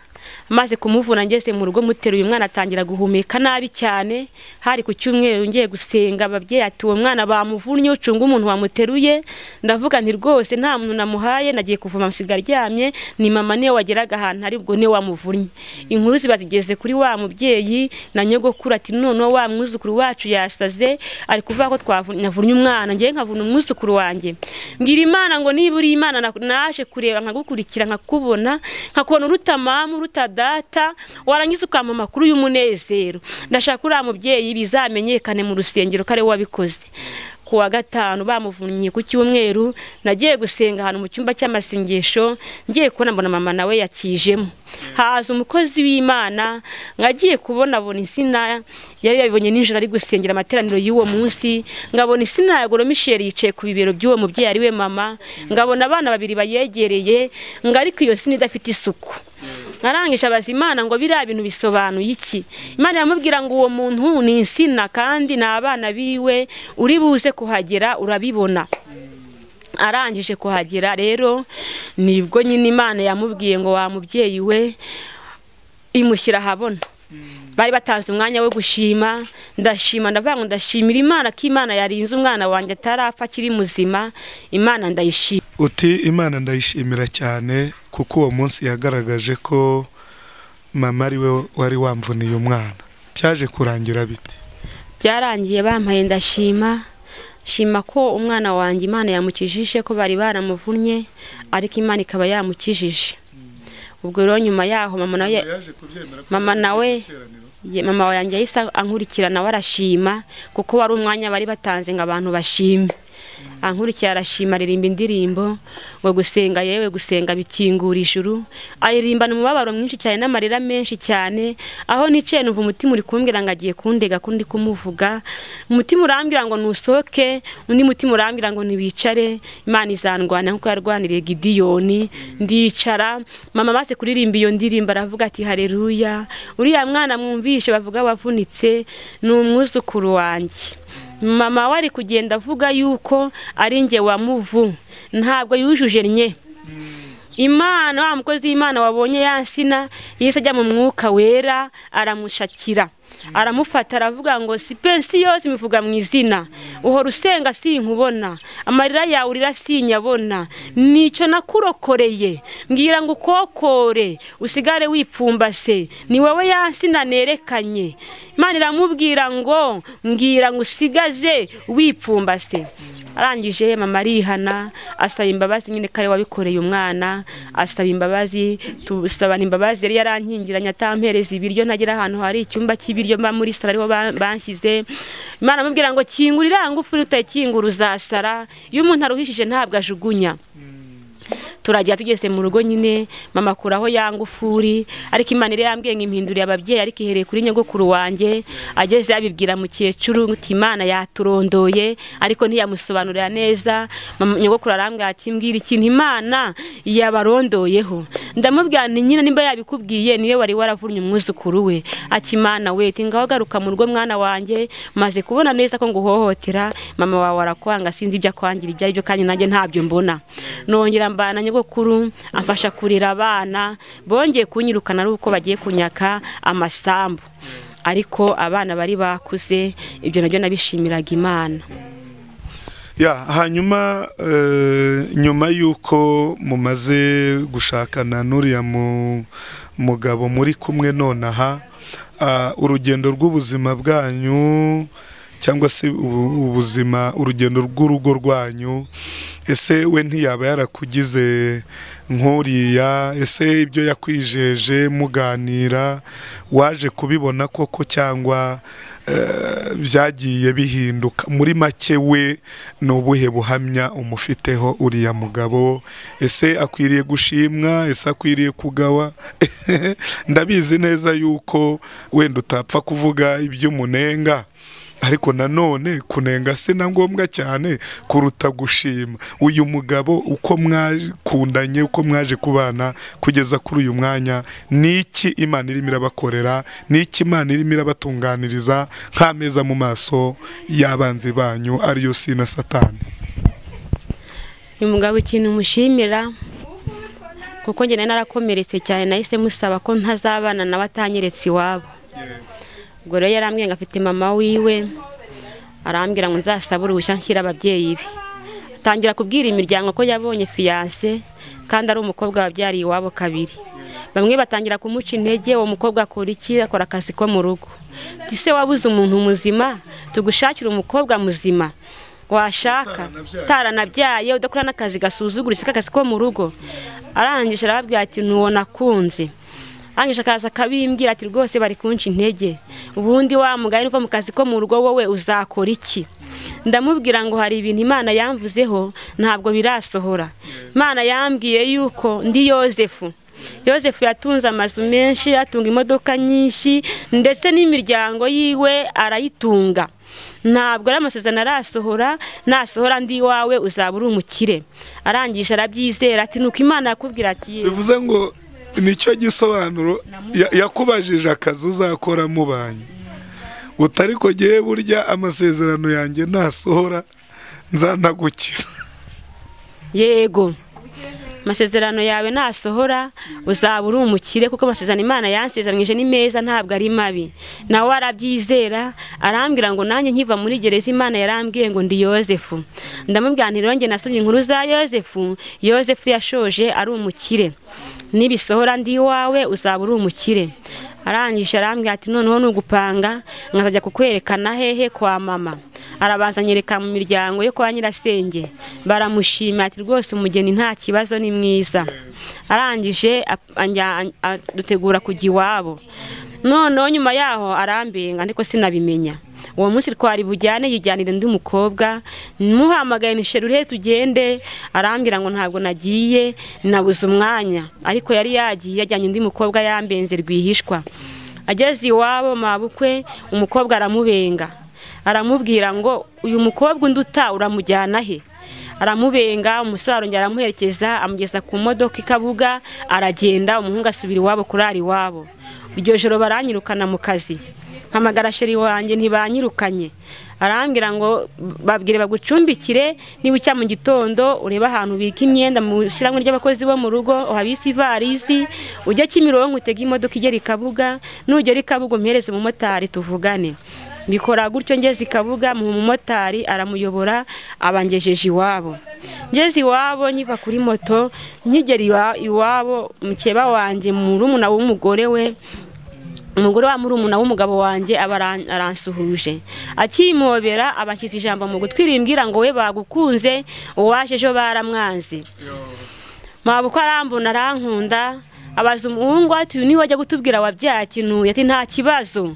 S1: maze kumuvuna ngeze mu rugo muteruye umwana atangira guhumeka nabi cyane. Hari ku cyumweru ngiye gusenga, ababyeyi ati uwo mwana bamuvunnye, ucunga umuntu wamuteruye. Ndavuga nti rwose nta muntu namuhaye, nagiye kuvuma musiga ryamye, ni mama niwe wageraga ahantu ari bwo niwe wamuvunnye. Inkuru zibazigeze kuri wa mubyeyi na nyogokuru ati none wa mwuzukuru wacu yasaze, ari kuvuga ko twavunnye umwana, ngiye nkavuna umwuzukuru wanjye. Ngira Imana ngo niba uri Imana naje kureba nkagukurikira nkakubona, nkakubona uruta mama uruta data, warangiza ukampa amakuru y'umunezero. Ndashaka uriya mubyeyi bizamenyekane mu rusengero kare wabikoze. Kuwa gatanu bamuvunnye ku cyumweru, nagiye gusenga ahantu mu cyumba cy'amasengesho, ngiye kubona mbona mama nawe yakijemo. Haza umukozi w'Imana, ngagiye kubona insina yari yabibonye nijoro ari gusengera amateraniro y'uwo munsi. Ngabona insina ya Goro Michel yicaye ku bibero by'uwo mubyeyi ari we mama, ngabona abana babiri bayegereye, ngariko iyo nsina idafite isuku. Narangisha Imana ngo biriya bintu bisobanuye iki? Imana yamubwira ngo uwo muntu ni insina kandi n'abana biwe, uri buze kuhagera urabibona. Arangije kuhagera rero nibwo nyine Imana yamubwiye ngo wa mubyeyi we imushyira ahabona. Bari batanze umwanya wo gushima, ndashima ndavuga ngo ndashimira Imana ko Imana yarinze umwana wanjye atarapfa akiri muzima. Imana ndayishima.
S2: Uti Imana ndayishimira cyane kuko uwo munsi yagaragaje ko mama ari we wari wamvuniye umwana. Cyaje kurangira bite?
S1: Byarangiye bampaye ndashima, shima ko umwana wanjye Imana yamukijije, ko bari baramuvunnye ariko Imana ikaba yamukijije. Ubwo rero nyuma yaho mama wanjye yahise ankurikirana warashima, kuko wari umwanya bari batanze ngo abantu bashime. Ankurikira arashima, aririmba indirimbo ngo gusenga yewe gusenga bikingura ijuru. Ayirimbana umubabaro mwinshi cyane n'amarira menshi cyane, aho nicaye numva umutima uri kumbwira ngo agiye kundega kundi kumuvuga. Umutima urambwira ngo nusoke, undi mutima urambwira ngo nibicare, Imana izandwana nkuko yarwaniriye Gidiyoni. Ndicara, mama maze kuririmba iyo ndirimbo aravuga ati haleluya, uriya mwana mwumvishe bavuga wavunitse ni umwuzukuru wanjye. Mama wari kugenda avuga yuko ari nge wamuvu, ntabwo yujuje nye. Imana wa mukozi w'Imana wabonye yansina yese ajya mu mwuka wera aramushakira, aramufata aravuga ngo sipensi yose imivuga mu izina, uhora usenga sinkubona, amarira yawe urira sinyabona, nicyo nakurokoreye, mbwira ngo ukokore usigare wipfumbase, ni wowe yansina nerekanye. Imana iramubwira ngo mbwira ngo usigaze wipfumbase. Arangije mama arihana, asaba imbabazi nyine kare wabikoreye umwana, asaba imbabazi, tusabana imbabazi. Yari yarankingiranye atampereza ibiryo, ntagira ahantu hari icyumba cy'ibiryo mba muri sara ariho banshyize. Imana amubwira ngo kingurira ngufu utakingura uzasara, iyo umuntu aruhishije ntabwo ajugunya. turajya tugeze mu rugo nyine mama akuraho ya ngufuri, ariko Imana iri yambwiye ngo impinduriye ababyeyi, ariko ihereye kuri nyogokuru wanjye. Ageze yabibwira mukecuru ngo Imana yaturondoye, ariko ntiyamusobanurira neza. Nyogokuru arambwira ati mbwira ikintu Imana yabarondoyeho. Ndamubwira nti nyine nimba yabikubwiye niwe wari waravunnye umwuzukuru we. Ati Imana we tingaho garuka mu rugo mwana wanjye, maze kubona neza ko nguhohotera, mama wawe arakwanga, sinzi ibyo akwangira ibyo ari byo, kandi nanjye ntabyo mbona. Nongera mbana nyogokuru amfasha kurira abana, bongeye kunyirukana ari uko bagiye kunyaka amasambu, ariko abana bari bakuze. Ibyo nabyo nabishimiraga Imana.
S2: Hanyuma nyuma y'uko mumaze gushakana n'uriya mugabo muri kumwe nonaha, urugendo rw'ubuzima bwanyu cyangwa se urugendo rw'urugo rwanyu, ese we ntiyaba yarakugize nk'uriya? Ese ibyo yakwijeje muganira waje kubibona koko, cyangwa byagiye bihinduka? Muri make we ni ubuhe buhamya umufiteho uriya mugabo? Ese akwiriye gushimwa? Ese akwiriye kugawa? Ndabizi neza yuko wenda utapfa kuvuga iby'umunenga, ariko nanone kunenga si na ngombwa cyane kuruta gushima. Uyu mugabo uko mwakundanye, uko mwaje kubana kugeza kuri uyu mwanya, niki Imana irimo irabakorera? Niki Imana irimo irabatunganiriza nk'ameza mu maso y'abanzi banyu ariyo si na Satani?
S1: Uyu mugabo ikintu mushimira, kuko njye narakomeretse cyane, nahise musaba ko ntazabana nawe atanyeretse iwabo. Ubwo rero yarambwiye ngo afite mama wiwe, arambwira ngo nzasaba uruhushya nshyira ababyeyi be. Atangira kubwira imiryango ko yabonye fiance kandi ari umukobwa wabyariye iwabo kabiri. Bamwe batangira kumuca intege, uwo mukobwa akora iki? Akora akazi ko mu rugo. Ese wabuze umuntu muzima, tugushakira umukobwa muzima washaka taranabyaye, udakora n'akazi gasuzuguritse k'akazi ko mu rugo. Arangije arababwira ati nubona kunze. Angisha akaza kabimbwira ati rwose bari kunca intege, ubundi wa mugaye uva mu kazi ko mu rugo wowe uzakora iki? Ndamubwira ngo hari ibintu Imana yamvuzeho ntabwo birasohora. Imana yambwiye yuko ndi Yozefu. Yozefu yatunze amazu menshi, atunga imodoka nyinshi, ndetse n'imiryango yiwe arayitunga. Ntabwo ari amasezerano arasohora, nasohora ndi wawe uzaba uri umukire. Arangisha arabyizera ati nuko Imana yakubwira ati
S2: bivuze ngo nicyo gisobanuro yakubajije akazi uzakora mubanye. Utari ko giye burya amasezerano yanjye nasohora nzanagukiza.
S1: Yego, amasezerano yawe nasohora uzaba uri umukire, kuko amasezerano Imana yansezeranyije ni meza, ntabwo ari mabi. Nawe arabyizera, arambwira ngo nanjye nkiva muri gereza Imana yarambwiye ngo ndi Yozefu. Ndamubwira nti rero njye nasomye inkuru za Yozefu. Yozefu yashoje ari umukire, nibisohora ndi wawe uzaba uri umukire. Arangije arambwira ati noneho nugupanga nkazajya kukwerekana hehe kwa mama. Arabanza nyereka mu miryango yo kwa nyirasenge, baramushima ati rwose umugeni nta kibazo ni mwiza. Arangije dutegura kujya iwabo. Noneho nyuma yaho arambenga ariko sinabimenya. Uwo munsi twari bujyane yijyanire ndi umukobwa, muhamagaye ni sheruhe tugende. Arambwira ngo ntabwo nagiye, nabuze umwanya, ariko yari yagiye yajyanye ndi mukobwa yambenze rwihishwa. Ageze iwabo mabukwe, umukobwa aramubenga, aramubwira ngo uyu mukobwa unduta uramujyana he? Aramubenga, umusore arongera aramuherekeza, amugeza ku modoka ikabuga, aragenda. Umuhungu asubira iwabo kurara iwabo. Iryo joro baranyirukana mu kazi. Mpamagara sheri wanjye ntibanyirukanye. Arambwira ngo babwire bagucumbikire, niba ucya mu gitondo ureba ahantu bika imyenda mu siramwe ry'abakozi bo mu rugo, uhabise ivarisi, ujya Kimironko utega imodoka igera ikabuga, nugera ikabuga umpereze umumotari tuvugane. Bikora gutyo, ngeze ikabuga mu mumotari aramuyobora, abangejeje iwabo. Ngeze iwabo nyiva kuri moto, nkigera iwabo mukeba wanjye murumuna w'umugore we, umugore wa murumuna w'umugabo wanjye aransuhuje. Akimobera abashyize ijambo mu gutwi rimbwira ngo we bagukunze, uwaje ejo baramwanze. Mabuko arambona arankunda, abaza umuhungu ati uyu niwe wajya gutubwira wabyakinuye? Ati nta kibazo,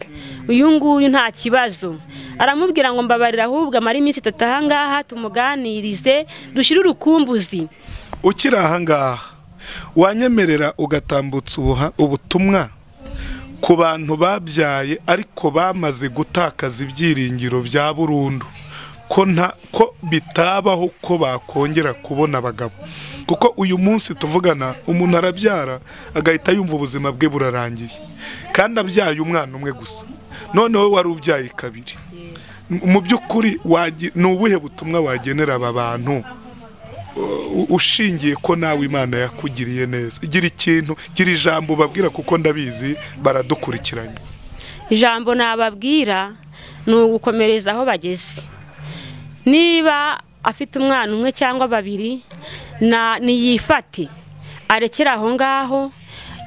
S1: uyu nguyu nta kibazo. Aramubwira ngo mbabarira ahubwo amara iminsi 3 ahangaha tumuganirize dushire urukumbuzi.
S2: ukiri ahangaha wanyemerera ugatambutsa ubutumwa ku bantu babyaye ariko bamaze gutakaza ibyiringiro bya burundu, ko bitabaho ko bakongera kubona abagabo, kuko uyu munsi tuvugana umuntu arabyara agahita yumva ubuzima bwe burarangiye kandi abyaye umwana umwe gusa, noneho wari ubyaye kabiri. Mu by'ukuri ni ubuhe butumwa wagenera aba bantu ushingiye ko nawe Imana yakugiriye neza? gira ijambo babwira, kuko ndabizi baradukurikiranye.
S1: Ijambo nababwira ni ugukomereza aho bageze. Niba afite umwana umwe cyangwa babiri, niyifate, arekera aho ngaho,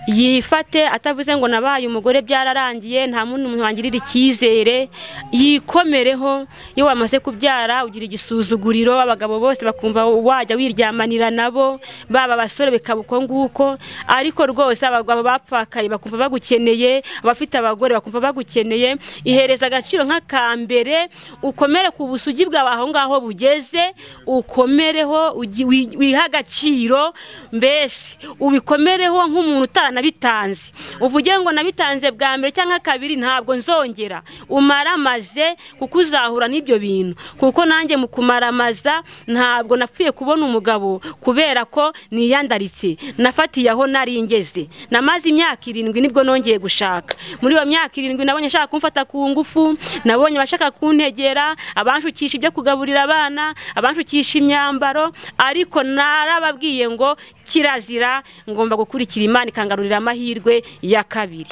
S1: yifate, atavuze ngo nabaye umugore byararangiye nta muntu wangirira icyizere, yikomereho. Iyo wamaze kubyara ugira igisuzuguriro, abagabo bose bakumva wajya wiryamanira nabo, baba abasore bikaba uko nguko, ariko rwose abagabo bapfakaye bakumva bagukeneye, abafite abagore bakumva bagukeneye. Ihereza agaciro nk'akambere, ukomere ku busugi bwawe aho ngaho bugeze, ukomereho, wiha agaciro, mbese ubikomereho nk'umuntu nabitanze. Uvuge ngo nabitanze bwa mbere cyangwa kabiri ntabwo nzongera. Umaramaze, kuko uzahura n'ibyo bintu, kuko nanjye mu kumaramaza ntabwo napfuye kubona umugabo kubera ko niyandaritse, nafatiye aho nari ngeze. Namaze imyaka 7 nibwo nongeye gushaka. Muri iyo myaka 7 nabonye ashaka kumfata ku ngufu, nabonye bashaka kuntegera, abanshukisha ibyo kugaburira abana, abanshukisha imyambaro, ariko narababwiye ngo kirazira, ngomba gukurikira Imana ikangarurira amahirwe ya kabiri.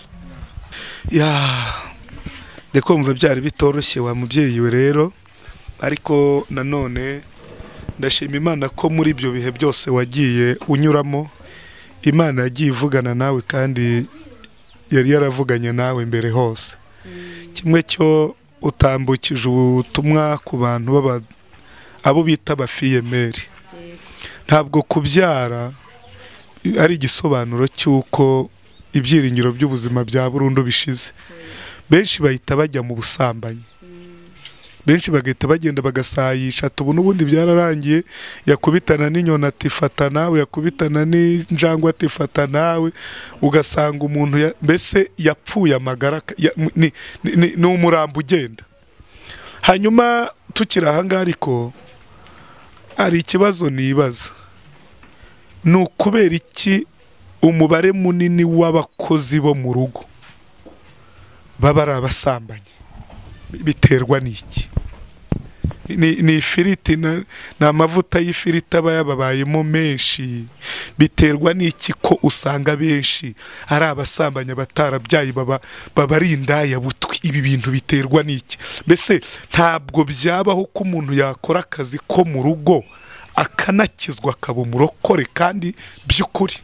S2: Ndekumva byari bitoroshye wa mubyeyi we rero, ariko nanone ndashima Imana ko muri ibyo bihe byose wagiye unyuramo, Imana yagiye ivugana nawe kandi yari yaravuganye nawe mbere hose. Kimwe cyo utambukije ubutumwa ku bantu abo bita abafiyemeri. Ntabwo kubyara ari igisobanuro cy'uko ibyiringiro by'ubuzima bya burundu bishize. Benshi bahita bajya mu busambanyi, benshi bagahita bagenda bagasayisha, tubona ubundi byararangiye, yakubitana n'inyoni atifata nawe, yakubitana n'injangwe atifata nawe, ugasanga umuntu mbese yapfuye amagara, ni umurambo ugenda. Hanyuma tukiri ahangaha ariko hari ikibazo nibaza, ni ukubera iki umubare munini w'abakozi bo mu rugo baba ari abasambanyi? Biterwa n'iki? Ni ifiriti, ni amavuta y'ifiriti aba yababayemo menshi? Biterwa n'iki ko usanga benshi ari abasambanyi batarabyaye, baba ari indaya butwi? Ibi bintu biterwa n'iki? Mbese ntabwo byabaho ko umuntu yakora akazi ko mu rugo akanakizwa akaba umurokore kandi by'ukuri?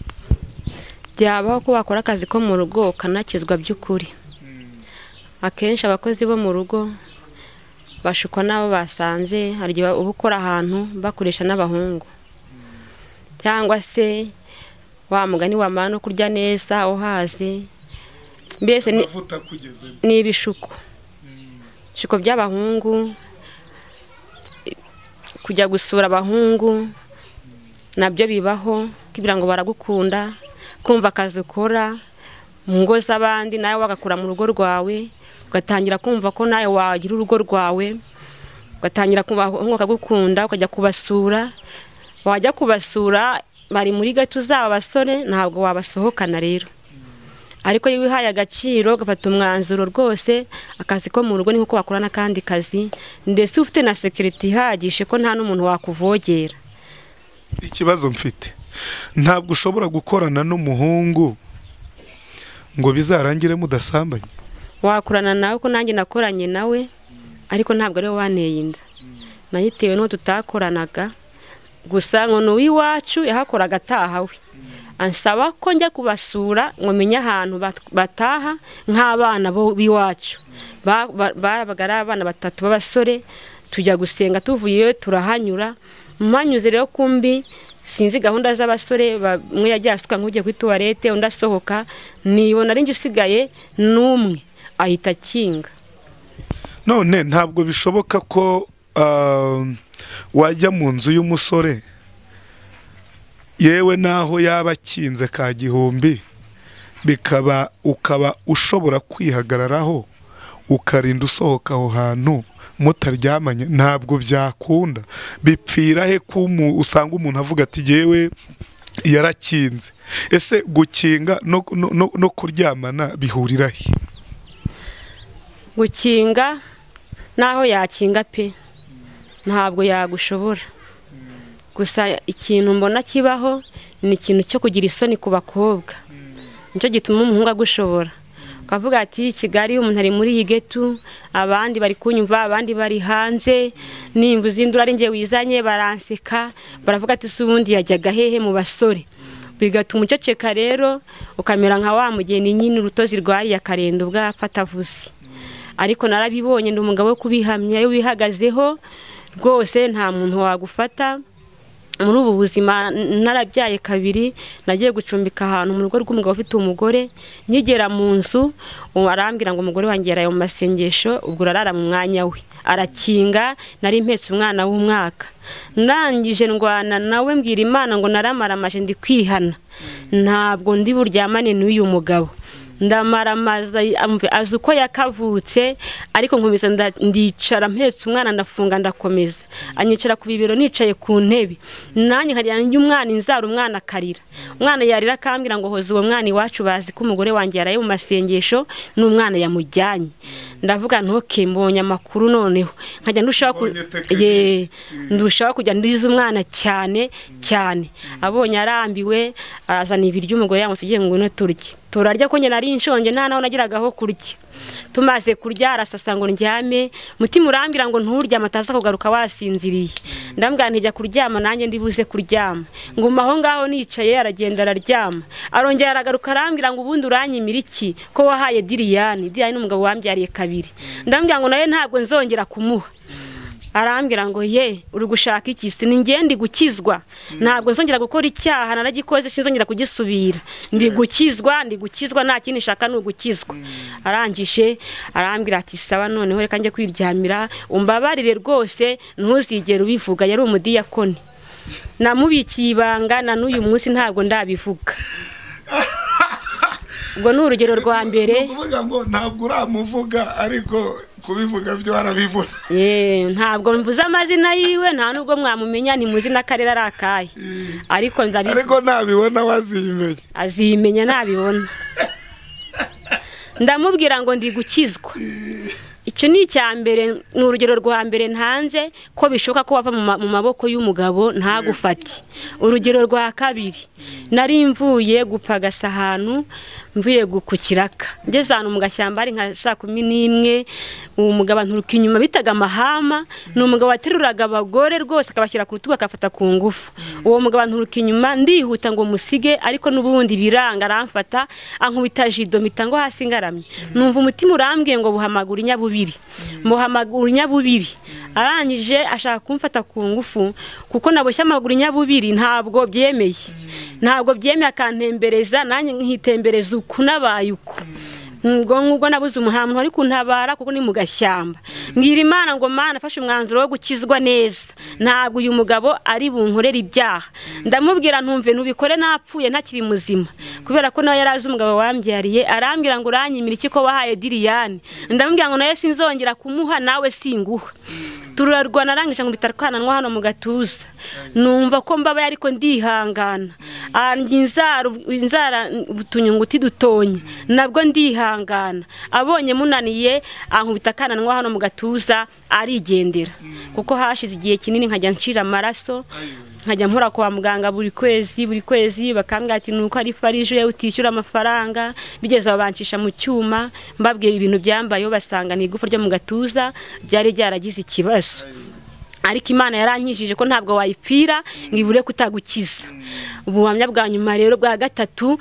S1: Byabaho ko wakora akazi ko mu rugo ukanakizwa by'ukuri. Akenshi abakozi bo mu rugo bashukwa n'abo basanze, hari igihe uba ukora ahantu bakoresha n'abahungu, cyangwa se wa mugani wamara no kurya neza uhaze, mbese ni ibishuko by'abahungu, kujya gusura abahungu nabyo bibaho, kugira ngo baragukunda, kumva akazi ukora mu ngo z'abandi nawe wagakora mu rugo rwawe, ugatangira kumva ko nawe wagira urugo rwawe, ugatangira kumva ukagukunda, ukajya kubasura. Wajya kubasura bari muri gato zaba abasore, ntabwo wabasohokana rero. Ariko iyo wihaye agaciro ugafata umwanzuro rwose, akazi ko mu rugo ni nkuko wakora n'akandi kazi, ndetse ufite na security ihagije ko nta n'umuntu wakuvogera.
S2: Ikibazo mfite, ntabwo ushobora gukorana n'umuhungu ngo bizarangire mudasambanye?
S1: Wakorana nawe, ko nanjye nakoranye nawe, ariko ntabwo ari we wanteye inda, nayitewe n'uwo tutakoranaga. Gusa ngo n'uw'iwacu yahakoraga atahawe, ansaba ko njya kubasura ngo menye ahantu bataha nk'abana b'iwacu. Babaga ari abana 3 b'abasore, tujya gusenga, tuvuyeyo turahanyura. Mpanyuze rero kumbi sinzi gahunda z'abasore, bamwe yagiye asuka nk'ugiye kuri toilette, undi asohoka, nibona ari njye usigaye n'umwe, ahita kinga.
S2: None ntabwo bishoboka ko wajya mu nzu y'umusore yewe naho yaba akinze ka gihumbi ukaba ushobora kwihagararaho ukarinda usohoka aho hantu mutaryamanye, ntabwo byakunda. Bipfira he ko usanga umuntu avuga ati yewe yarakinze? Ese gukinga no kuryamana bihurira he?
S1: Gukinga naho yakinga pe ntabwo yagushobora. Gusa ikintu mbona kibaho ni ikintu cyo kugira isoni ku bakobwa, nicyo gituma umuhungu agushobora. Kavuga ati Kigali umuntu ari muri yigetu, abandi bari kunyumva, abandi bari hanze, nimbuza indura ari nge wizanye, baranseka, baravuga ati subundi yajyaga hehe mu basore. Bigatuma uceceka rero ukamera nka wa mugeni nyine urutozi rwari yakarenda ubwafata vuze. Ariko narabibonye ndi umugabo wo kubihamya, iyo wihagazeho rwose nta muntu wagufata. Muri ubu buzima narabyaye kabiri, nagiye gucumbika ahantu mu rugo rw'umugabo ufite umugore, nkigera mu nzu arambwira ngo umugore wanjye yaraye mu masengesho, ubwo arara mu mwanya we arakinga, nari mpetse umwana w'umwaka. Ndangije ndwana nawe mbwira Imana ngo naramaramaje ndi kwihana, ntabwo ndi buryamane n'uyu mugabo. Ndamaramaza azi uko yakavutse, ariko nkomeza ndicara mpetse umwana, ndafunga ndakomeza. Anyicara ku bibero nicaye ku ntebe, nanjye nkajya umwana inzara, umwana akarira. Umwana yarira akambwira ngo hoza uwo mwana iwacu bazi ko umugore wanjye yaraye mu masengesho n'umwana yamujyanye. Ndavuga ntoke mbonye amakuru noneho nkajya ndushaho kujya ndiza umwana cyane cyane. Abonye arambiwe azana ibiryo umugore yamusigiye ngo no turye. Turarya ko njye nari inshonje, nta naho nagiragaho kurya. Tumaze kurya arasasa ngo ndyame, mutima urambira ngo nturya amataza kugaruka wasinziriye. Ndambwira ntijya kuryama, nanjye ndibuze kuryama. Nguma aho ngaho nicaye, aragenda araryama. Arongera aragaruka arambwira ngo ubundi uranyimira iki ko wahaye Diriyani n'umugabo wambyariye kabiri. Ndambwira ngo nawe ntabwo nzongera kumuha. Arambwira ngo ye uri gushaka iki? Se ni ngende gukizwa, ntabwo nzongera gukora icyaha, naragikoze sinzongera kugisubira. Ndi gukizwa nta kindi nshaka ni ugukizwa. Arangije arambwira ati sawa noneho reka njye kwiryamira, umbabarire rwose ntuzigere ubivuga. Yari umudiyakoni, namubikiye ibanga, na n'uyu munsi ntabwo ndabivuga. Ubwo ni urugero rwa mbere.
S2: Kuvuga ngo ntabwo uramuvuga, ariko kubivuga byo warabivuze.
S1: Ntabwo mvuze amazina yiwe, nta nubwo mwamumenya, ntimuzi n'akarere ari akahe. Ariko
S2: nabibona wazimenya.
S1: Azimenya nabibona. Ndamubwira ngo ndi gukizwa. Icyo ni icya mbere, ni urugero rwa mbere ntanze ko bishoboka ko wava mu maboko y'umugabo ntagufate. Urugero rwa kabiri, nari mvuye gupagasa ahantu, mvuye ku kiraka, ngeze ahantu mu gashyamba ari nka 11, umugabo anturuka inyuma bitaga amahama. Ni umugabo wateruraga abagore rwose akabashyira ku rutugu akafata ku ngufu. Uwo mugabo anturuka inyuma, ndihuta ngo musige, ariko n'ubundi biranga, aramfata ankubita jido mitango hasi ngaramye. Numva umutima urambwiye ngo buhamagura inyabubiri, muhamagura inyabubiri. Arangije ashaka kumfata ku ngufu, kuko naboshye amaguru inyabubiri ntabwo byemeye, akantembereza, nanjye nkitembereza uku nabaye uko. Ngubwo nabuze umuhamwe ari kuntabara, kuko ni mu gashyamba. Mbwira Imana ngo Mana afashe umwanzuro wo gukizwa neza, ntabwo uyu mugabo ari bunkorera ibyaha. Ndamubwira ntumve ntubikore napfuye ntakiri muzima, kubera ko nawe yarazi umugabo wambyariye. Arambwira ngo uranyimira iki ko wahaye Diriyani? Ndamubwira ngo nawe sinzongera kumuha, nawe singuha. Turarwana, arangije ngo bitarwananwa hano mu gatuza. Numva ko mbabaye ariko ndihangana. Inzara utunyunguti dutonye nabwo ndihangana. Abonye munaniye ankubita kananwa hano mu gatuza arigendera, kuko hashize igihe kinini nkajya nshira amaraso, nkajya mpura kwa muganga buri kwezi bakambwira ati nuko ari farije utishyura amafaranga. Bigeze abancisha mu cyuma, mbabwiye ibintu byambayeho, basanga ni igufa ryo mu gatuza ryari ryaragize ikibazo. Ariko Imana yarankijije ko ntabwo wayipfira ngo ibure kutagukiza. Ubuhamya bwa nyuma rero bwa gatatu,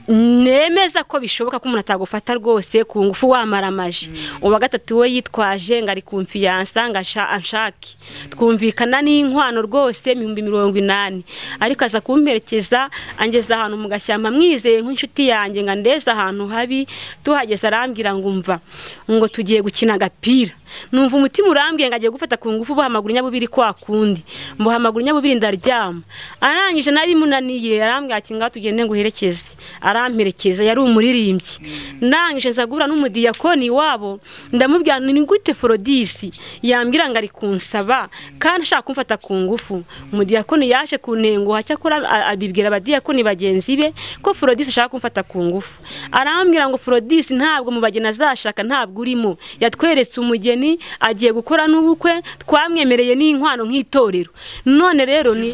S1: nemeza ko bishoboka ko umuntu atagufata rwose ku ngufu wamaramaje. uwa gatatu we yitwaje ngo ari kumfiyansa ngo anshake, twumvikana n'inkwano rwose 80,000, ariko aza kumperekeza angeza ahantu mu gashyamba mwizeye nk'inshuti yanjye ngo ndeze ahantu habi. Tuhageze arambwira ngo umva ngo tugiye gukina agapira. Numva umutima urambwiye ngo agiye gufata ku ngufu buhamaguru nyabubiri kwa kundi, mbuhamaguru nyabubiri ndaryama. Arangije nabimunaniye arambwira ati ngaho tugende ngo uherekeze. Aramperekeza, yari umuririmbyi. Ndangije nzagura n'umudiyakoni wabo, ndamubwira ni gute Forodisi yambwira ngo ari kunsaba kandi ashaka kumfata ku ngufu. Umudiyakoni yaje kunengo hacyakora abibwira abadiyakoni bagenzi be ko Forodisi ashaka kumfata ku ngufu. Arambwira ngo Forodisi ntabwo mu bageni azashaka, ntabwo urimo, yatweretse umugeni agiye gukora n'ubukwe, twamwemereye n'inkwano nk'itorero. None rero ni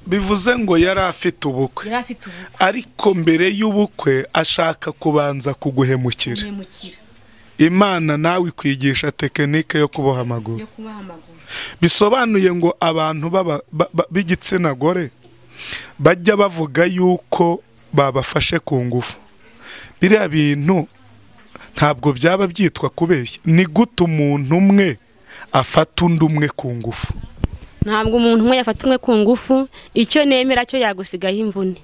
S2: bivuze ngo yari afite ubukwe, ariko mbere y'ubukwe ashaka kubanza kuguhemukira. Imana nawe ikwigisha tekinike yo kuboha amaguru. Bisobanuye ngo abantu b'igitsina gore bajya bavuga yuko babafashe ku ngufu. Biriya bintu ntabwo byaba byitwa kubeshya. Ni gute umuntu umwe afata undi umwe ku ngufu?
S1: Ntabwo umuntu umwe yafata umwe ku ngufu. Icyo nemera cyo yagusigaho imvune,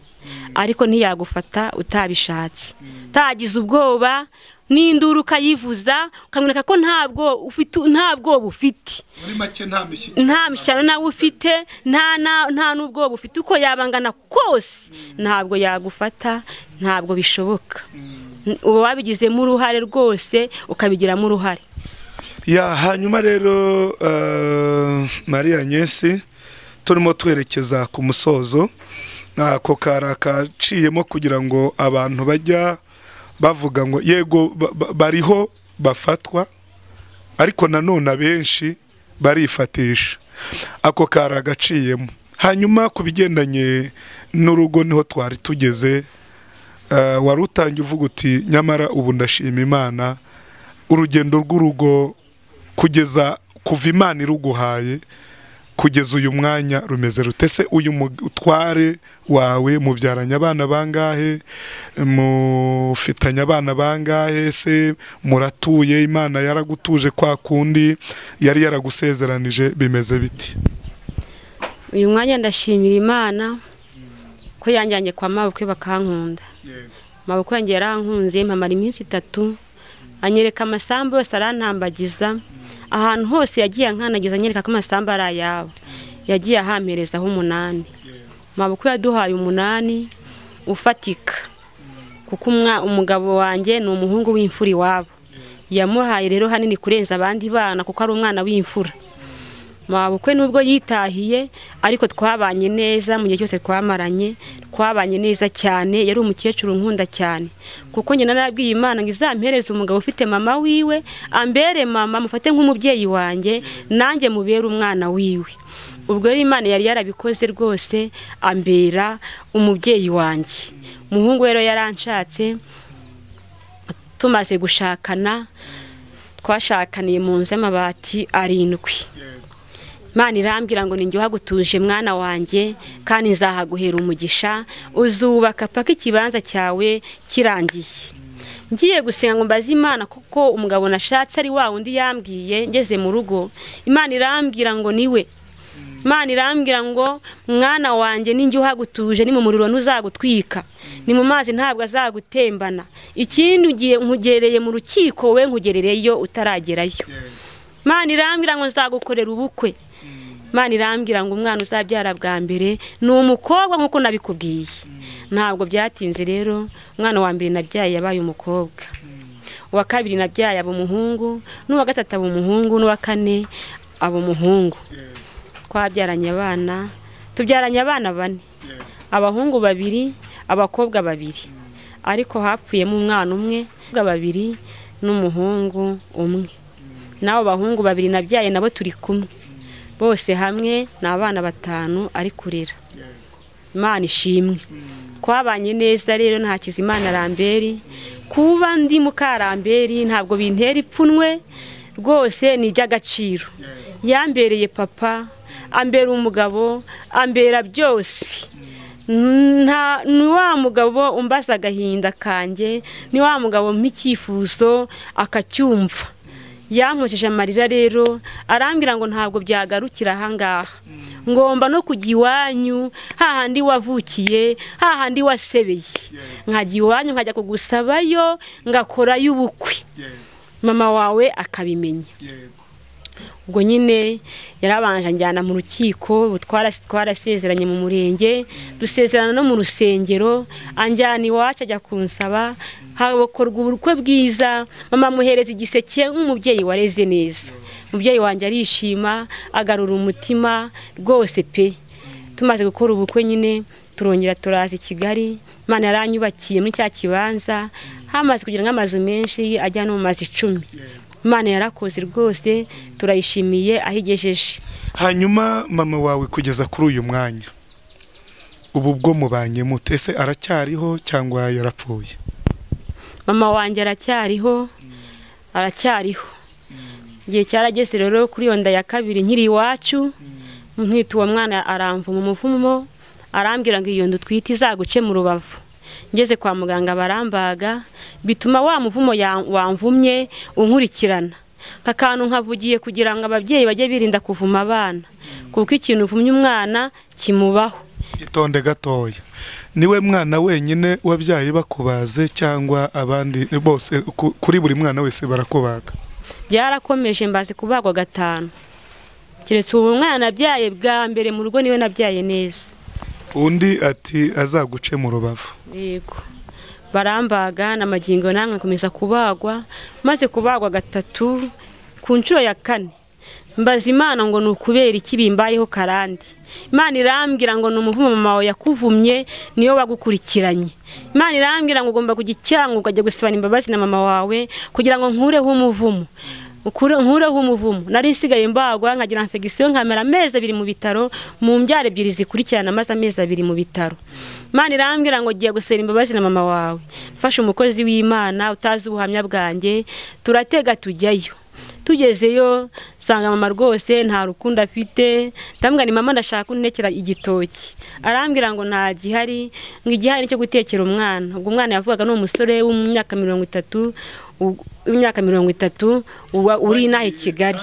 S1: ariko ntiyagufata utabishatse. Tagize ubwoba n'induru ukayivuza ukamwereka ko ntabwo bufite.
S2: Muri make
S1: nta mishyano nawe ufite, nta n'ubwo bufite uko yabangana kose, ntabwo yagufata, ntabwo bishoboka. Uba wabigizemo uruhare rwose, ukabigiramo uruhare.
S2: Hanyuma rero Maria Nyesi turimo twerekeza ku musozo. Ako karakaciyemo kugira ngo abantu bajya bavuga ngo yego bariho bafatwa, ariko nanone abenshi barifatisha. Ako karagaciyemo. Hanyuma ku bigendanye n'urugo niho twari tugeze. Wari utangiye uvuga uti nyamara ubu ndashima Imana, urugendo rw'urugo kugeza kuva Imana iruguhaye kugeza uyu mwanya rumeze rutese. Uyu mutware wawe mubyaranye abana bangahe, mufitanye abana bangahe, se muratuye, Imana yaragutuje kwa kundi yari yaragusezeranije, bimeze biti?
S1: Uyu mwanya ndashimira Imana ko yanjyanye kwa mabukwe bakankunda. Mabukwe yanjye yarankunze mpamara iminsi 3, anyereka amasambu yose arantambagiza. Ahantu hose yagiye ankanagiza anyereka ko amasambu ari ayabo. Yagiye ahamperezaho 8. Mabukwe yaduhaye 8 ufatika, kuko umugabo wanjye ni umuhungu w'imfura iwabo. Yamuhaye rero hanini kurenza abandi bana kuko ari umwana w'imfura. Mabukwe nubwo yitahiye, ariko twabanye neza mu gihe cyose twamaranye, twabanye neza cyane. Yari umukecuru nkunda cyane, kuko njye narabwiye Imana ngo izampereze umugabo ufite mama wiwe, ambere mama, mufate nk'umubyeyi wanjye, nanjye mubere umwana wiwe. Ubwo rero Imana yari yarabikoze rwose, ambera umubyeyi wanjye. Umuhungu rero yaranshatse, tumaze gushakana twashakaniye mu nzu y'amabati 7. Imana irambwira ngo ninjye uhagutuje mwana wanjye, kandi nzahaguhera umugisha, uzubaka paka ikibanza cyawe kirangiye. Ngiye gusenga ngo mbaze Imana kuko umugabo nashatse ari wa undi yambwiye. Ngeze mu rugo Imana irambwira ngo niwe. Imana irambwira ngo mwana wanjye ninjye uhagutuje, ni mu muriro ntuzagutwika, ni mu mazi ntabwo azagutembana. Ikindi ugiye nkugereye mu rukiko, we nkugerereyo utaragerayo. Imana irambwira ngo nzagukorera ubukwe. Imana irambwira ngo umwana uzabyara bwa mbere ni umukobwa nkuko nabikubwiye. Ntabwo byatinze rero, umwana wa mbere nabyaye yabaye umukobwa, uwa kabiri nabyaye aba umuhungu, n'uwa gatatu aba umuhungu, n'uwa kane aba umuhungu. Twabyaranye abana, tubyaranye abana 4, abahungu 2, abakobwa 2, ariko hapfuyemo umwana umwe, 2 n'umuhungu 1. Nabo bahungu 2 nabyaye nabo turi kumwe, bose hamwe ni abana 5 ari kurera. Imana ishimwe. Twabanye neza rero nta Kizimana Ramberi. Kuba ndi Mukaramberi ntabwo bintera ipfunwe rwose, ni by'agaciro. Yambereye papa, ambera umugabo, ambera byose. ni wa mugabo umbaza agahinda kanjye, ni wa mugabo mp'icyifuzo akacyumva. Yankojeje amarira rero arambwira ngo ntabwo byagarukira ahangaha, ngomba no kujya iwanyu hahandi wavukiye, hahandi wasebeye, nkajya iwanyu nkajya kugusabayo ngakorayo ubukwe, mama wawe akabimenya. Ubwo nyine yarabanje anjyana mu rukiko, twarasezeranye mu murenge, dusezerana no mu rusengero, anjyana iwacu ajya kunsaba, hakorwa ubukwe bwiza, mama muhereza igiseke nk'umubyeyi wareze neza. Umubyeyi wanjye arishima, agarura umutima rwose pe. Tumaze gukora ubukwe nyine turongera turaza i Kigali, Imana yaranyubakiye muri cya kibanza, hamaze kugira nk'amazu menshi ajya no mu mazu 10. Imana yarakoze rwose, turayishimiye ahigejeje.
S2: Hanyuma mama wawe kugeza kuri uyu mwanya ubu bwo mubanye mute? Ese aracyariho cyangwa yarapfuye?
S1: Mama wanjye aracyariho. Igihe cyarageze rero kuri iyo nda ya kabiri nkiri iwacu, nkita uwo mwana aramvuma umuvumo, arambwira ngo iyo nda utwite izaguce mu rubavu. Ngeze kwa muganga barambaga, bituma wa muvumo wamvumye unkurikirana. Kakantu nkavugiye kugira ngo ababyeyi bajye birinda kuvuma abana, kuko ikintu uvumye umwana kimubaho.
S2: Itonde gatoya, niwe mwana wenyine wabyaye bakubaze cyangwa abandi bose? Kuri buri mwana wese barakubaga?
S1: Byarakomeje, mbaze kubagwa 5. Kiretse uwo mwana nabyaye bwa mbere mu rugo niwe nabyaye neza.
S2: Undi ati azaguce mu rubavu.
S1: Yego, barambaga na magingo namwe komeza kubagwa, maze kubagwa 3 ku nshuro ya 4. Mbaza Imana ngo nukubera iki bimbayeho karandi. Imana irambwira ngo numuvumo mama wawe yakuvumye niyo wagukurikiranye. Imana irambwira ngo ugomba kugicyango ukajya gusabana imbabazi na mama wawe kugira ngo nkureho umuvumo. Nkureho umuvumo. Nari nsigaye mbagwa nkagira infection nkamera amezi 2 mu bitaro, mu mbyare 2 zikurikirana maze amezi 2 mu bitaro. Imana irambwira ngo giye gusera imbabazi na mama wawe. Fasha umukozi w'Imana utazi ubuhamya bwanjye, turatega tujyayo. Tugezeyo sanga mama rwose nta rukundo afite, ndambwa ni mama ndashaka kuntekera igitoki. Arambwira ngo nta gihari, ngo igihari cyo gutekera umwana. Ubwo umwana yavugaga no umusore w'umyaka 30, imyaka 30 uri nahe i Kigali.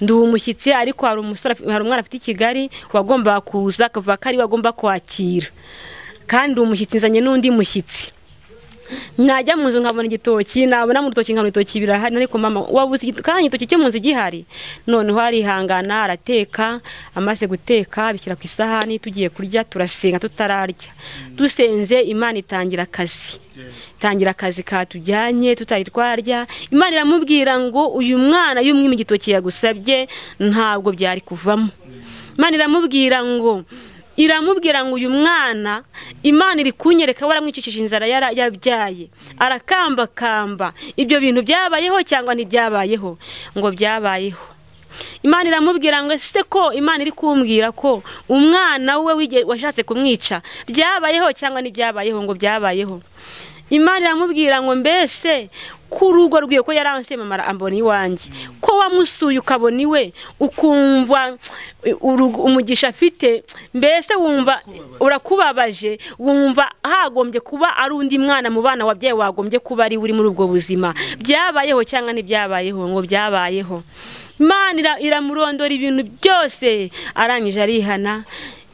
S1: Ndi umushyitsi, ariko hari umwana afite i Kigali wagomba kuza akavuga ko ari wagomba kwakira, kandi umushyitsi nzanye n'undi mushyitsi. Najya mu nzu nkabona igitoki, nabona mu rutoki nkabona ibitoki birahari, ariko mama wabuze kandi igitoki cyo mu nzu gihari. Noneho arihangana arateka, amaze guteka bishyira ku isahani, tugiye kurya turasenga tutararya. Dusenze Imana itangira akazi katujyanye tutari twarya. Imana iramubwira ngo uyu mwana y'umwimi igitoki yagusabye ntabwo byari kuvamo. Imana iramubwira ngo uyu mwana Imana iri kunyereka waramwicishije inzara yabyaye, arakamba. Ibyo bintu byabayeho cyangwa ntibyabayeho? Ngo byabayeho. Imana iramubwira ngo ese ko Imana iri kumbwira ko umwana we washatse kumwica byabayeho cyangwa ntibyabayeho? Ngo byabayeho. Imana iramubwira ngo mbese kurugo rwiye ko yaranse mama amboni wanjye, ko wamusuye ukabona iwe ukumva umugisha afite, mbese wumva urakubabaje, wumva hagombye kuba ari undi mwana mu bana wabyaye wagombye kuba ari uri muri ubwo buzima. Byabayeho cyangwa ntibyabayeho? Ngo byabayeho. Imana iramurondora ibintu byose, arangije arihana.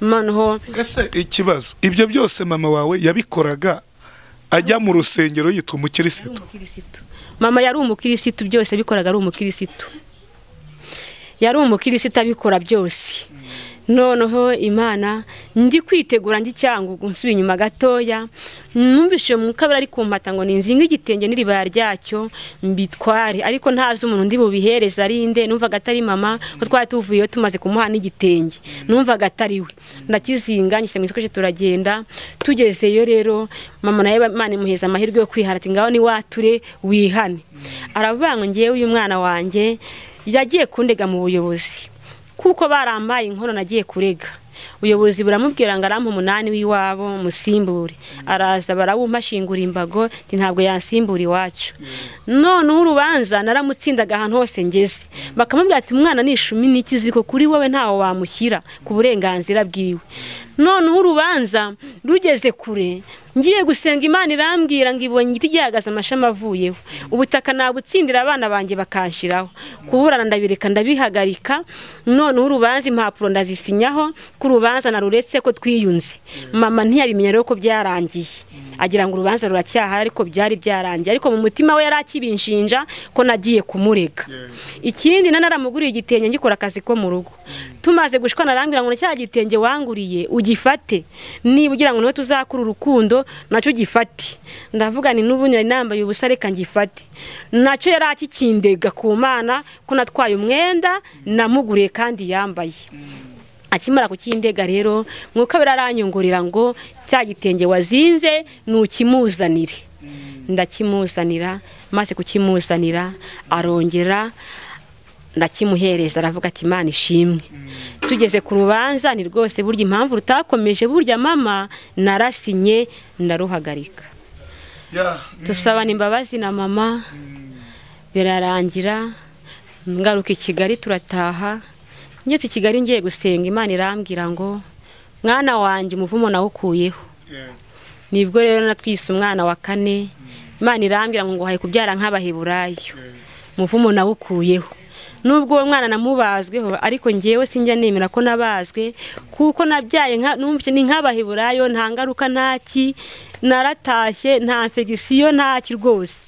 S1: Noneho
S2: ese ikibazo ibyo byose mama wawe yabikoraga ajya mu rusengero yitwa umukirisitu?
S1: Mama yari umukirisitu, byose bikoraga ari umukirisitu. Yari umukirisitu abikora byose. Noneho Imana ndi kwitegura ndi cyangugu nsubiye inyuma gatoya, numvishe mu kabari ari kumpata ngo ninzinga igitenge n'iribaya ryacyo mbitware, ariko ntazi umuntu ndi bubihereza arinde. Numvaga atari mama, ko twari tuvuye tumaze kumuha n'igitenge, numvaga atari we. Ndakizinga nyise mu isoko turagenda. Tugezeyo rero mama naye Imana imuheza amahirwe yo kwihara, ati ngaho ni wature wihane. Aravuga ngo ngiye uyu mwana wanjye yagiye kundega mu buyobozi, kuko barampaye inkono nagiye kurega. ubuyobozi buramubwira ngo arampa 8 w'iwabo musimbure, araza barawumpashingura imbago ntabwo yansimbura iwacu. None urubanza naramutsindaga ahantu hose ngeze, bakamubwira ati umwana ni 10 n'ikiziko kuri wowe ntawo wamushyira ku burenganzira bwiwe. None urubanza rugeze kure, ngiye gusenga Imana irambwira ngo ibonye igiti gihagaze amashami avuyeho, ubutaka nabutsindira abana banjye bakanshiraho, kuburana ndabireka ndabihagarika. None urubanza impapuro ndazisinyaho ku rubanza naruretse ko twiyunze. Mama ntiyabimenya rero ko byarangiye, agira ngo urubanza ruracyahari ariko byari byarangiye, ariko mu mutima we yarakibinshinja ko nagiye kumurega. Ikindi naramuguriye igitenge ngikora akazi ko mu rugo, tumaze gushikana arambwira ngo cya gitenge wanguriye ugifate, niba ugira ngo niwe tuzakura urukundo nacyo gifate. Ndavuga ni n'ubu nyari nambaye ubusa reka ngifate, nacyo yarakikindega ku Mana ko natwaye umwenda namuguriye kandi yambaye. Akimara kukindega rero mwuka biraranyongorera ngo cya gitenge wazinze nukimuzanire. Ndakimuzanira, maze kukimuzanira arongera ndakimuhereza, aravuga ati Imana ishimwe. Tugeze ku rubanza ni rwose burya impamvu rutakomeje, burya mama narasinye ndaruhagarika. Tusabana imbabazi na mama, birarangira ngaruka i Kigali turataha. Ngeze i Kigali ngiye gusenga, Imana irambwira ngo mwana wanjye umuvumo nawukuyeho. Nibwo rero natwise umwana wa 4, Imana irambwira ngo haye kubyara nk'abaheburayo, umuvumo nawukuyeho. Nubwo uwo mwana namubazweho ariko ngewe sinjya nemera ko nabazwe, kuko nabyaye numvise ni nk'abaheburayo, nta ngaruka ntaki, naratashye nta infection ntaki rwose.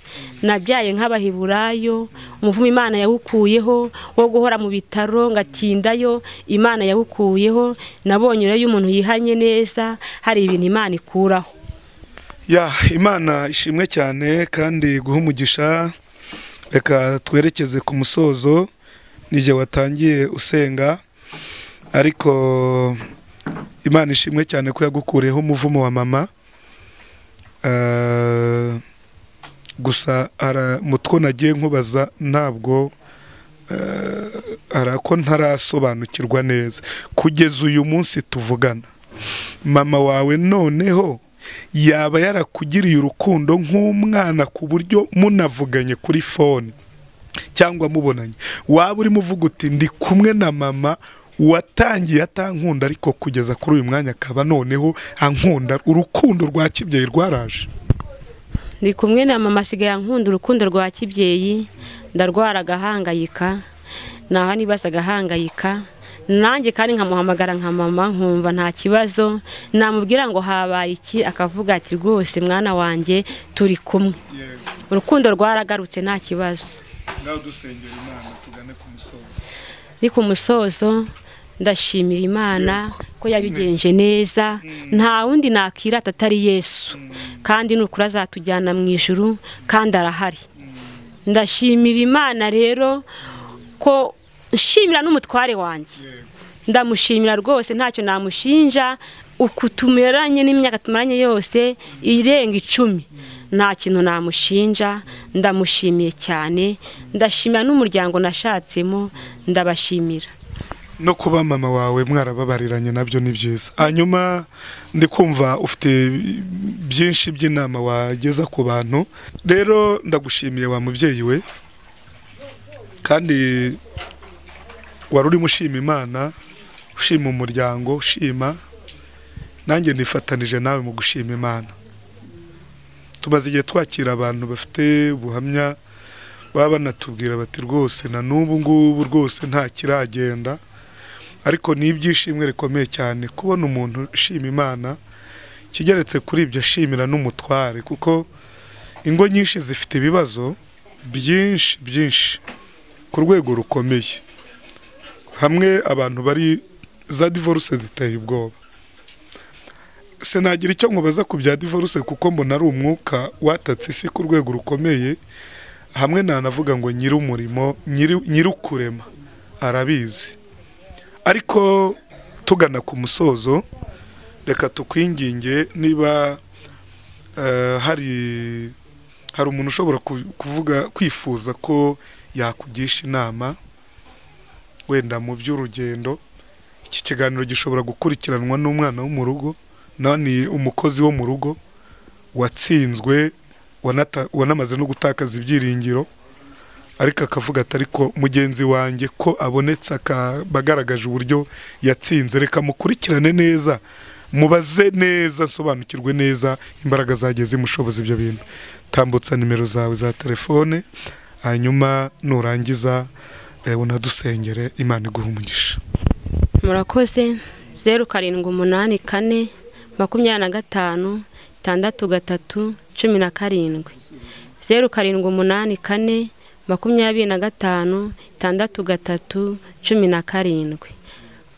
S1: Nabyaye nk'abaheburayo, umuvumo Imana yawukuyeho wo guhora mu bitaro ngatindayo, Imana yawukuyeho. Nabonye rero umuntu yihanye neza hari ibintu Imana ikuraho.
S2: Imana ishimwe cyane kandi guha umugisha. Reka twerekeze ku musozo. Nije watangiye usenga, ariko Imana ishimwe cyane ko yagukureho umuvumo wa mama. Gusa mutwo nagiye nkubaza ntabwo arako ntarasobanukirwa neza kugeza uyu munsi tuvugana. Mama wawe noneho yaba yarakugiriye urukundo nk'umwana ku buryo munavuganye kuri phone cyangwa mubonanye, waba uri muvuga uti ndi kumwe na mama watangiye atankunda ariko kugeza kuri uyu mwanya akaba noneho ankunda, urukundo rwa kibyeyi rwaraje?
S1: Ndi kumwe na mama asigaye ankunda urukundo rwa kibyeyi, ndarwara agahangayika, naho nibaza agahangayika, nanjye kandi nkamuhamagara nka mama nkumva nta kibazo, namubwira ngo habaye iki akavuga ati rwose mwana wanjye turi kumwe. Urukundo rwaragarutse nta kibazo.
S2: Ngaho dusengera Imana tugane ku musozo.
S1: Ni ku musozo ndashimira Imana ko yabigenje neza, nta wundi nakirata atari Yesu, kandi n'ukuri azatujyana mu ijuru kandi arahari. Ndashimira Imana rero ko nshimira n'umutware wanjye, ndamushimira rwose ntacyo namushinja, ukutumeranye n'imyaka tumaranye yose irenga 10, nta kintu namushinja. Ndamushimiye cyane, ndashimira n'umuryango nashatsemo, ndabashimira.
S2: No kuba mama wawe mwarababariranye nabyo ni byiza. Hanyuma ndi kumva ufite byinshi by'inama wageza ku bantu, rero ndagushimiye wa mubyeyi we, kandi wari uri mushima Imana, ushima umuryango, ushima nanjye nifatanije nawe mu gushima Imana. Tumaze igihe twakira abantu bafite ubuhamya, baba banatubwira bati rwose na n'ubu ngubu rwose nta kiragenda, ariko ni ibyishimwe rikomeye cyane kubona umuntu ushima Imana. Kigeretse kuri ibyo ashimira n'umutware, kuko ingo nyinshi zifite ibibazo byinshi ku rwego rukomeye, hamwe abantu bari za divorce ziteye ubwoba. Senagira icyo nkubaza ku bya divorce kuko mbona ari umwuka watatse isi ku rwego rukomeye, hamwe nanavuga ngo nyiri umurimo nyirukurema arabizi. Ariko tugana ku musozo, reka tukwinginge niba hari umuntu ushobora kuvuga kwifuza ko yakugisha inama wenda mu by'urugendo iki kiganiro gishobora gukurikiranwa n'umwana wo mu rugo, nawe ni umukozi wo mu rugo watsinzwe, wanamaze no gutakaza ibyiringiro, ariko akavuga ati ariko mugenzi wanjye ko abonetse akabagaragaje uburyo yatsinze, reka mukurikirane neza, mubaze neza, sobanukirwe neza imbaraga zageze mushoboza ibyo bintu. Tambutsa nimero zawe za telefone, hanyuma nurangiza unadusengere. Imana iguha umugisha.
S1: Murakoze. 0784 25 63 17. 0784 25 63 17.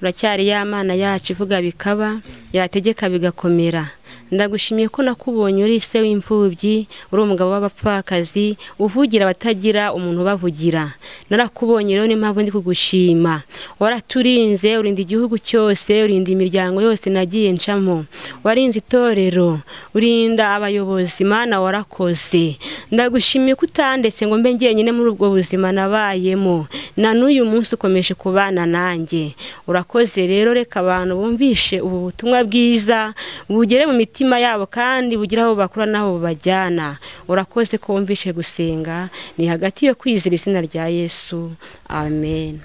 S1: Uracyari ya Mana yacu ivuga bikaba, yategeka bigakomera. Ndagushimiye ko nakubonye uri se w'imfubyi, uri umugabo w'abapfakazi, uvugira abatagira umuntu bavugira. Narakubonye rero n'impamvu ndi kugushima. Waraturinze, urinda igihugu cyose, urinda imiryango yose nagiye ncamo. Warinze itorero, urinda abayobozi. Mana warakoze. Ndagushimiye ko utandetse ngo mbe ngenyine muri ubwo buzima nabayemo. Na n'uyu munsi ukomeje kubana nanjye. Urakoze rero, reka abantu bumvishe ubu butumwa bwiza bugere mu mitima yabo kandi bugira aho bakura naho bajyana. Urakoze ko wumvishe gusenga, ni hagati yo kwizera izina rya Yesu. Amen.